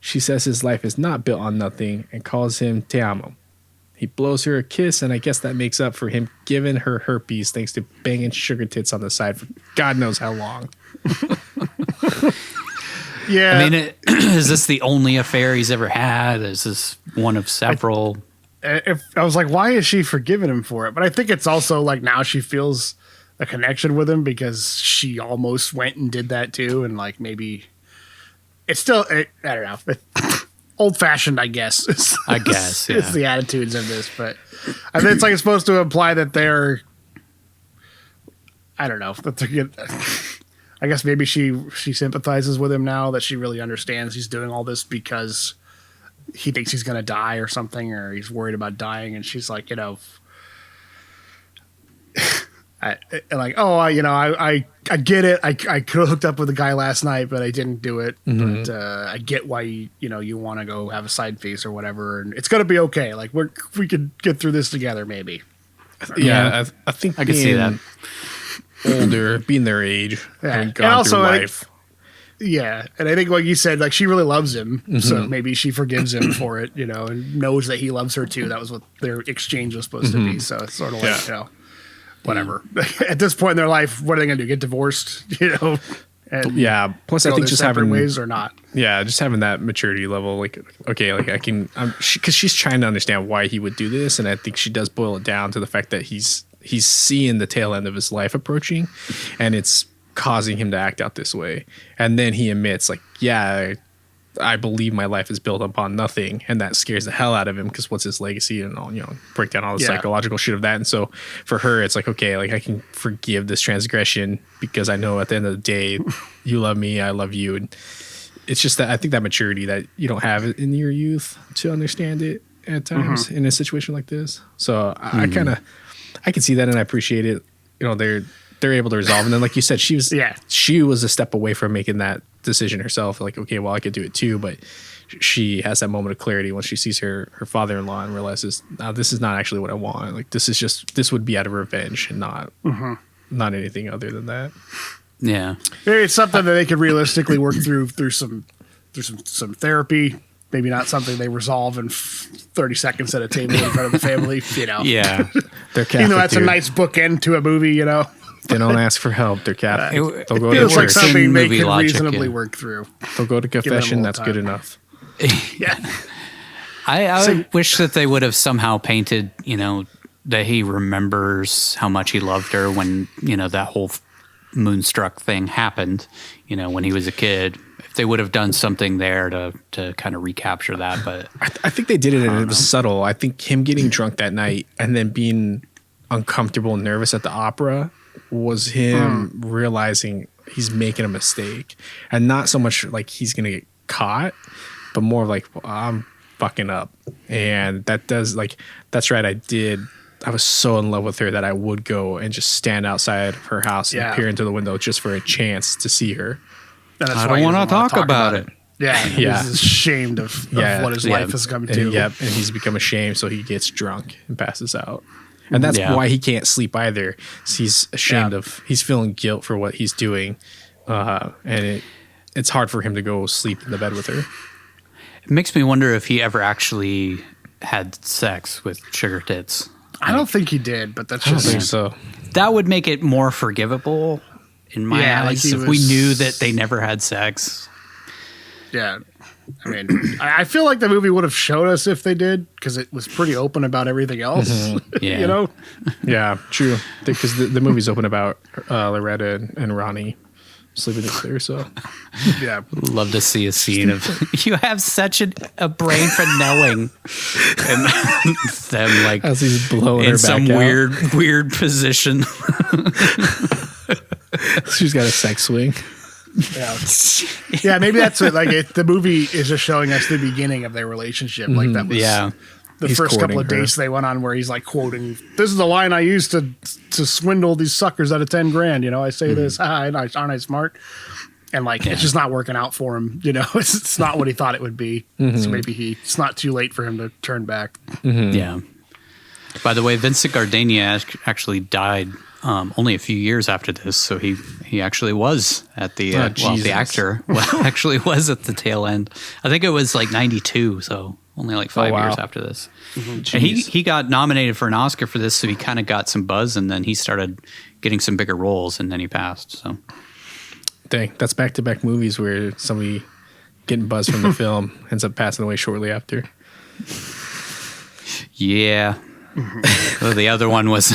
She says his life is not built on nothing and calls him Te amo. He blows her a kiss, and I guess that makes up for him giving her herpes thanks to banging sugar tits on the side for God knows how long. Yeah. I mean, is this the only affair he's ever had? Is this one of several? I was like, why is she forgiving him for it? But I think it's also like now she feels a connection with him because she almost went and did that too. And like maybe it's still, I don't know, old fashioned, I guess. I guess, yeah. It's the attitudes of this. But I think it's like it's supposed to imply that they're, I don't know, that they're good. I guess maybe she sympathizes with him now, that she really understands he's doing all this because he thinks he's going to die or something, or he's worried about dying. And she's like, you know, I get it. I could have hooked up with the guy last night, but I didn't do it. Mm-hmm. But I get why, you want to go have a side face or whatever. And it's going to be okay. Like we could get through this together, maybe. Yeah, I think I can see that. Older, being their age, and gone also, through life. Yeah, and I think like you said, like she really loves him, Mm-hmm. so maybe she forgives him for it, and knows that he loves her too. That was what their exchange was supposed to be. So it's sort of like, whatever. At this point in their life, what are they going to do? Get divorced? And Yeah. Plus, I go think their just separate having ways or not. Yeah, just having that maturity level, like, okay, like I can, because she's trying to understand why he would do this, and I think she does boil it down to the fact that he's seeing the tail end of his life approaching, and it's causing him to act out this way. And then he admits, like, yeah, I believe my life is built upon nothing, and that scares the hell out of him because what's his legacy and all, break down all the psychological shit of that. And so for her, it's like, okay, like I can forgive this transgression because I know at the end of the day, you love me, I love you. And it's just that I think that maturity that you don't have in your youth to understand it at times in a situation like this. So I can see that, and I appreciate it. They're able to resolve. And then, like you said, she was a step away from making that decision herself. Like, okay, well, I could do it too, but she has that moment of clarity when she sees her father-in-law and realizes, no, this is not actually what I want. Like, this would be out of revenge and not anything other than that. Yeah, it's something that they could realistically work through some therapy. Maybe not something they resolve in 30 seconds at a table in front of the family. yeah. They're Catholic, Even though that's dude. a nice bookend to a movie. They don't ask for help. They're Catholic. They'll go to Feels like church. something they Movie could logic, reasonably yeah. work through. They'll go to confession. a That's little good time. enough. Yeah. I wish that they would have somehow painted, that he remembers how much he loved her when, that whole Moonstruck thing happened, when he was a kid. If they would have done something there to kind of recapture that, but I think they did it, and it was subtle. I think him getting drunk that night and then being uncomfortable and nervous at the opera was him realizing he's making a mistake, and not so much like he's gonna get caught, but more like, well, I'm fucking up. And that does, like, that's right, I was so in love with her that I would go and just stand outside of her house and peer into the window just for a chance to see her. I don't want to talk about it. Yeah, Yeah. he's ashamed of what his life has come to. And he's become ashamed, so he gets drunk and passes out. And that's why he can't sleep either. He's ashamed he's feeling guilt for what he's doing. And it's hard for him to go sleep in the bed with her. It makes me wonder if he ever actually had sex with Sugar Tits. I don't think he did, but that's I don't just think so. That would make it more forgivable in my eyes like if we knew that they never had sex. Yeah. I mean, I feel like the movie would have showed us if they did, because it was pretty open about everything else. Yeah. You know? Yeah, true. Because the movie's open about Loretta and Ronnie sleeping together. So Yeah. Love to see a scene of you have such a brain for knowing, and them like as he's blowing her in back some out. weird position. She's got a sex swing. Yeah, maybe that's it. Like the movie is just showing us the beginning of their relationship. Like that was the He's first couple of courting her. dates they went on where he's like quoting, "This is the line I used to swindle these suckers out of 10 grand. You know, I say this, aren't I smart?" And like it's just not working out for him. You know, it's not what he thought it would be. So maybe it's not too late for him to turn back. Yeah. By the way, Vincent Gardenia actually died only a few years after this, so he actually was at the the actor actually was at the tail end. I think it was like 92, so only like 5 years after this. And he got nominated for an Oscar for this, so he kind of got some buzz, and then he started getting some bigger roles, and then he passed. So Dang, that's back-to-back movies where somebody getting buzz from the film ends up passing away shortly after. yeah. Well, the other one was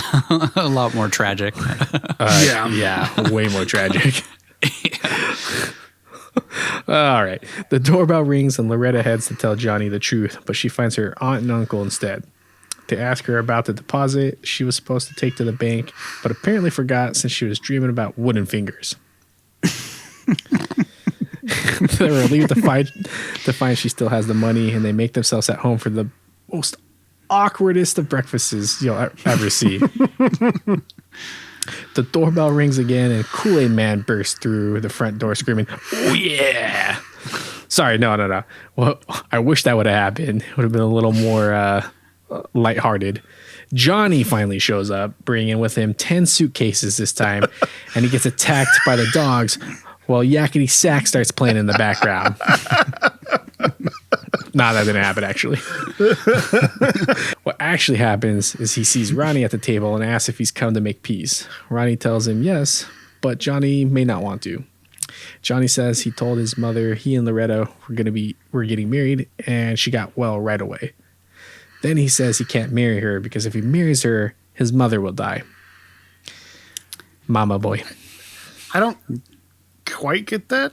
a lot more tragic. Yeah, way more tragic. All right. The doorbell rings and Loretta heads to tell Johnny the truth, but she finds her aunt and uncle instead. They ask her about the deposit she was supposed to take to the bank, but apparently forgot since she was dreaming about wooden fingers. They're relieved to find she still has the money, and they make themselves at home for the most awkwardest of breakfasts you'll ever see. The doorbell rings again, and Kool-Aid Man bursts through the front door screaming, "Oh yeah!" Sorry, no. Well, I wish that would have happened. It would have been a little more lighthearted. Johnny finally shows up, bringing with him 10 suitcases this time, and he gets attacked by the dogs while Yakety Sax starts playing in the background. Nah, that didn't happen, actually. What actually happens is he sees Ronnie at the table and asks if he's come to make peace. Ronnie tells him yes, but Johnny may not want to. Johnny says he told his mother he and Loretta were getting married, and she got well right away. Then he says he can't marry her because if he marries her, his mother will die. Mama boy. I don't quite get that.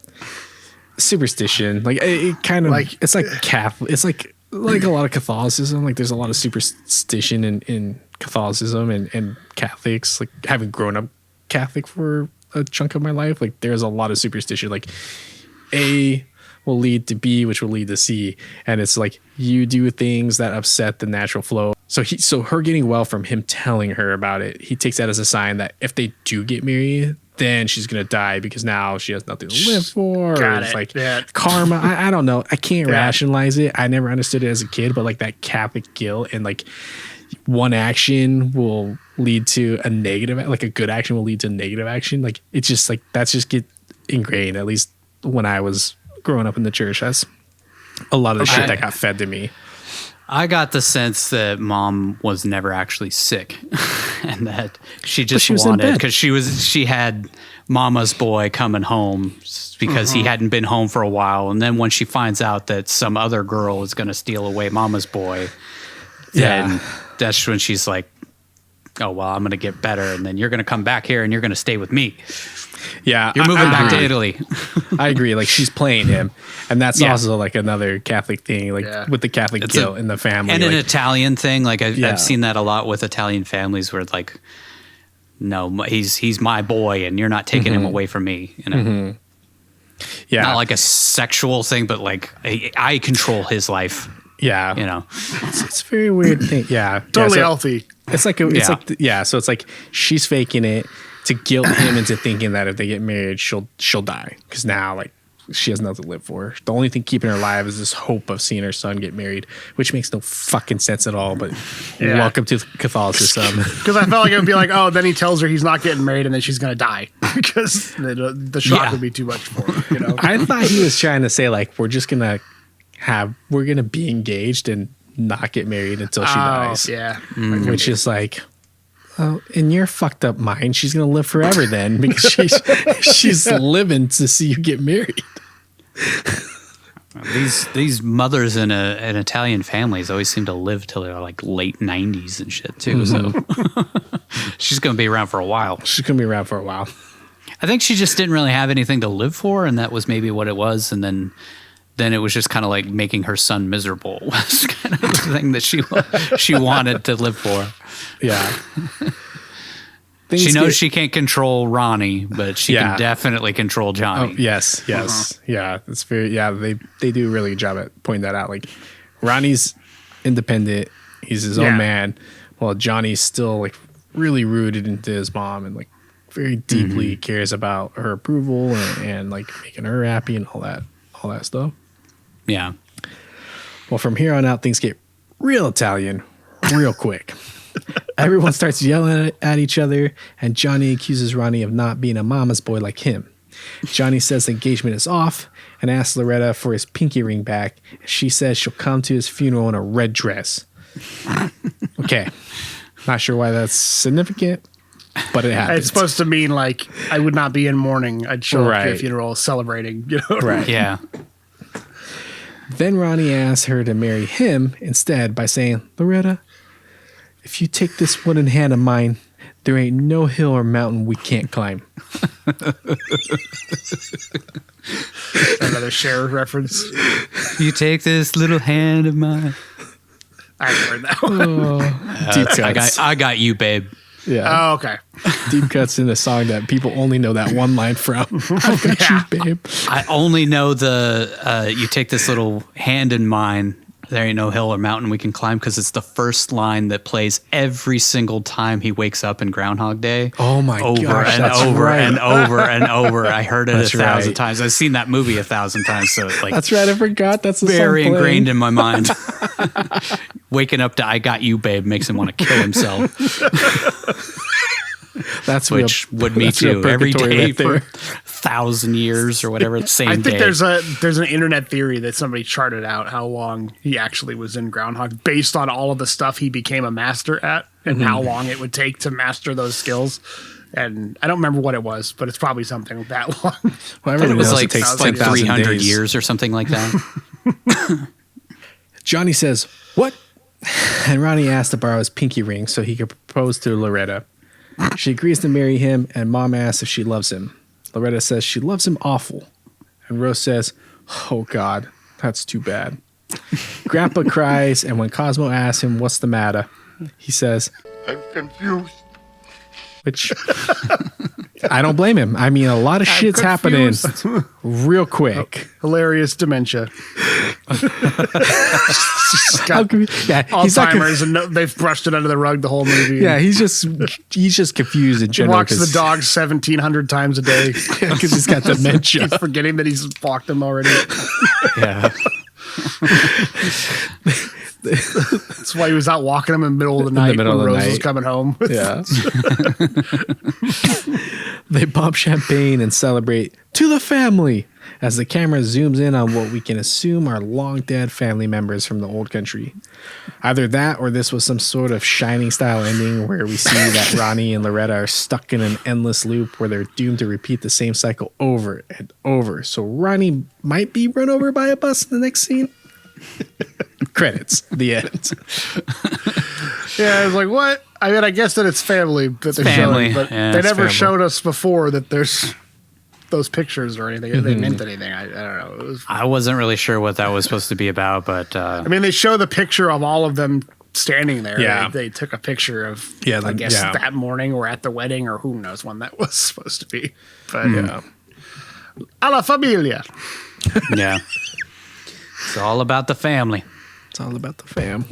Superstition, like it kind of Like- it's like Catholic. It's like a lot of Catholicism. Like there's a lot of superstition in Catholicism and Catholics. Like having grown up Catholic for a chunk of my life, like there's a lot of superstition. Like A will lead to B, which will lead to C, and it's like you do things that upset the natural flow. So her getting well from him telling her about it, he takes that as a sign that if they do get married, then she's gonna die because now she has nothing to live for. Got or it's it. like Yeah. karma. I don't know. I can't rationalize it. I never understood it as a kid, but like that Catholic guilt and like one action will lead to a negative, like a good action will lead to negative action. Like it's just like that's just get ingrained. At least when I was growing up in the church, that's a lot of the shit that got fed to me. I got the sense that mom was never actually sick, and that she just she was in wanted bed. because she had mama's boy coming home because he hadn't been home for a while, and then when she finds out that some other girl is going to steal away mama's boy, then that's when she's like, "Oh well, I'm going to get better, and then you're going to come back here and you're going to stay with me. Yeah, You're moving back to agree. Italy." I agree. Like she's playing him, and that's also like another Catholic thing, like with the Catholic It's guilt in the family, and like, an Italian thing. Like I've seen that a lot with Italian families where like, no, he's my boy, and you're not taking him away from me. You know, not like a sexual thing, but like I control his life. Yeah, You know, it's a very weird thing. Yeah, Totally so healthy. It's like so it's like she's faking it to guilt him into thinking that if they get married, she'll die because now like she has nothing to live for. The only thing keeping her alive is this hope of seeing her son get married, which makes no fucking sense at all. But welcome to Catholicism. Because I felt like it would be like, oh, then he tells her he's not getting married, and then she's gonna die because the shock would be too much for her. You know, I thought he was trying to say like we're gonna be engaged and not get married until she dies. Yeah, Which is like, oh, in your fucked up mind, she's gonna live forever then because she's living to see you get married. These mothers in an Italian families always seem to live till they're like late 90s and shit too. So she's going to be around for a while. I think she just didn't really have anything to live for, and that was maybe what it was. And then it was just kind of like making her son miserable was kind of the thing that she wanted to live for. Yeah. She knows she can't control Ronnie, but she can definitely control Johnny. Oh, yes. Yeah, it's very. Yeah, they do a really good job at pointing that out. Like Ronnie's independent; he's his own man, while Johnny's still like really rooted into his mom and like very deeply cares about her approval and like making her happy and all that stuff. Yeah. Well, from here on out, things get real Italian real quick. Everyone starts yelling at each other, and Johnny accuses Ronnie of not being a mama's boy like him. Johnny says the engagement is off and asks Loretta for his pinky ring back. She says she'll come to his funeral in a red dress. Okay. Not sure why that's significant, but it happens. It's supposed to mean like I would not be in mourning. I'd show up to a funeral celebrating. You know? Right. Yeah. Then Ronnie asks her to marry him instead by saying, Loretta, if you take this wooden hand of mine, there ain't no hill or mountain we can't climb. Another Cher reference. You take this little hand of mine. I haven't heard that one. Deep cuts. I got you, babe. Yeah. Oh, okay. Deep cuts in a song that people only know that one line from. I got you, babe. I only know the you take this little hand in mine. There ain't no hill or mountain we can climb, because it's the first line that plays every single time he wakes up in Groundhog Day. Oh my gosh, that's over right. and over and over. I heard it That's 1,000 right. times. I've seen that movie 1,000 times, so like That's right. I forgot. That's the very song playing. ingrained in my mind. Waking up to "I Got You, Babe" makes him want to kill himself, That's which real, would me that's real too. Every purgatory day right for there. 1,000 years or whatever. Same I think day. there's an internet theory that somebody charted out how long he actually was in Groundhog based on all of the stuff he became a master at and how long it would take to master those skills. And I don't remember what it was, but it's probably something that long. Well, It everyone was knows like it takes like 10,000 300 days. years or something like that. Johnny says, "What?" And Ronnie asks to borrow his pinky ring so he could propose to Loretta. She agrees to marry him, and Mom asks if she loves him. Loretta says she loves him awful. And Rose says, "Oh, God, that's too bad." Grandpa cries, and when Cosmo asks him what's the matter, he says, I'm confused. which I don't blame him. I mean, a lot of shit's happening real quick. Hilarious dementia. How can we- yeah, he's not Alzheimer's, and they've brushed it under the rug the whole movie. yeah, he's just confused in He general. walks the dog 1,700 times a day because he's got dementia. He's forgetting that he's walked him already. Yeah. That's why he was out walking him in the middle of the night middle when of the Rose was night. coming home. Yeah. They pop champagne and celebrate to the family as the camera zooms in on what we can assume are long dead family members from the old country. Either that or this was some sort of Shining style ending where we see that Ronnie and Loretta are stuck in an endless loop where they're doomed to repeat the same cycle over and over. So Ronnie might be run over by a bus in the next scene. Credits. The end. Yeah, I was like, what? I mean, I guess that it's family that they're family. showing, but Yeah, they it's never family. showed us before that there's those pictures or anything. They meant anything. I don't know. It was, I wasn't really sure what that was supposed to be about, but I mean, they show the picture of all of them standing there. Yeah. They took a picture of, Yeah, I guess, yeah. that morning or at the wedding or who knows when that was supposed to be. But Yeah. a la familia. yeah. It's all about the family. It's all about the fam.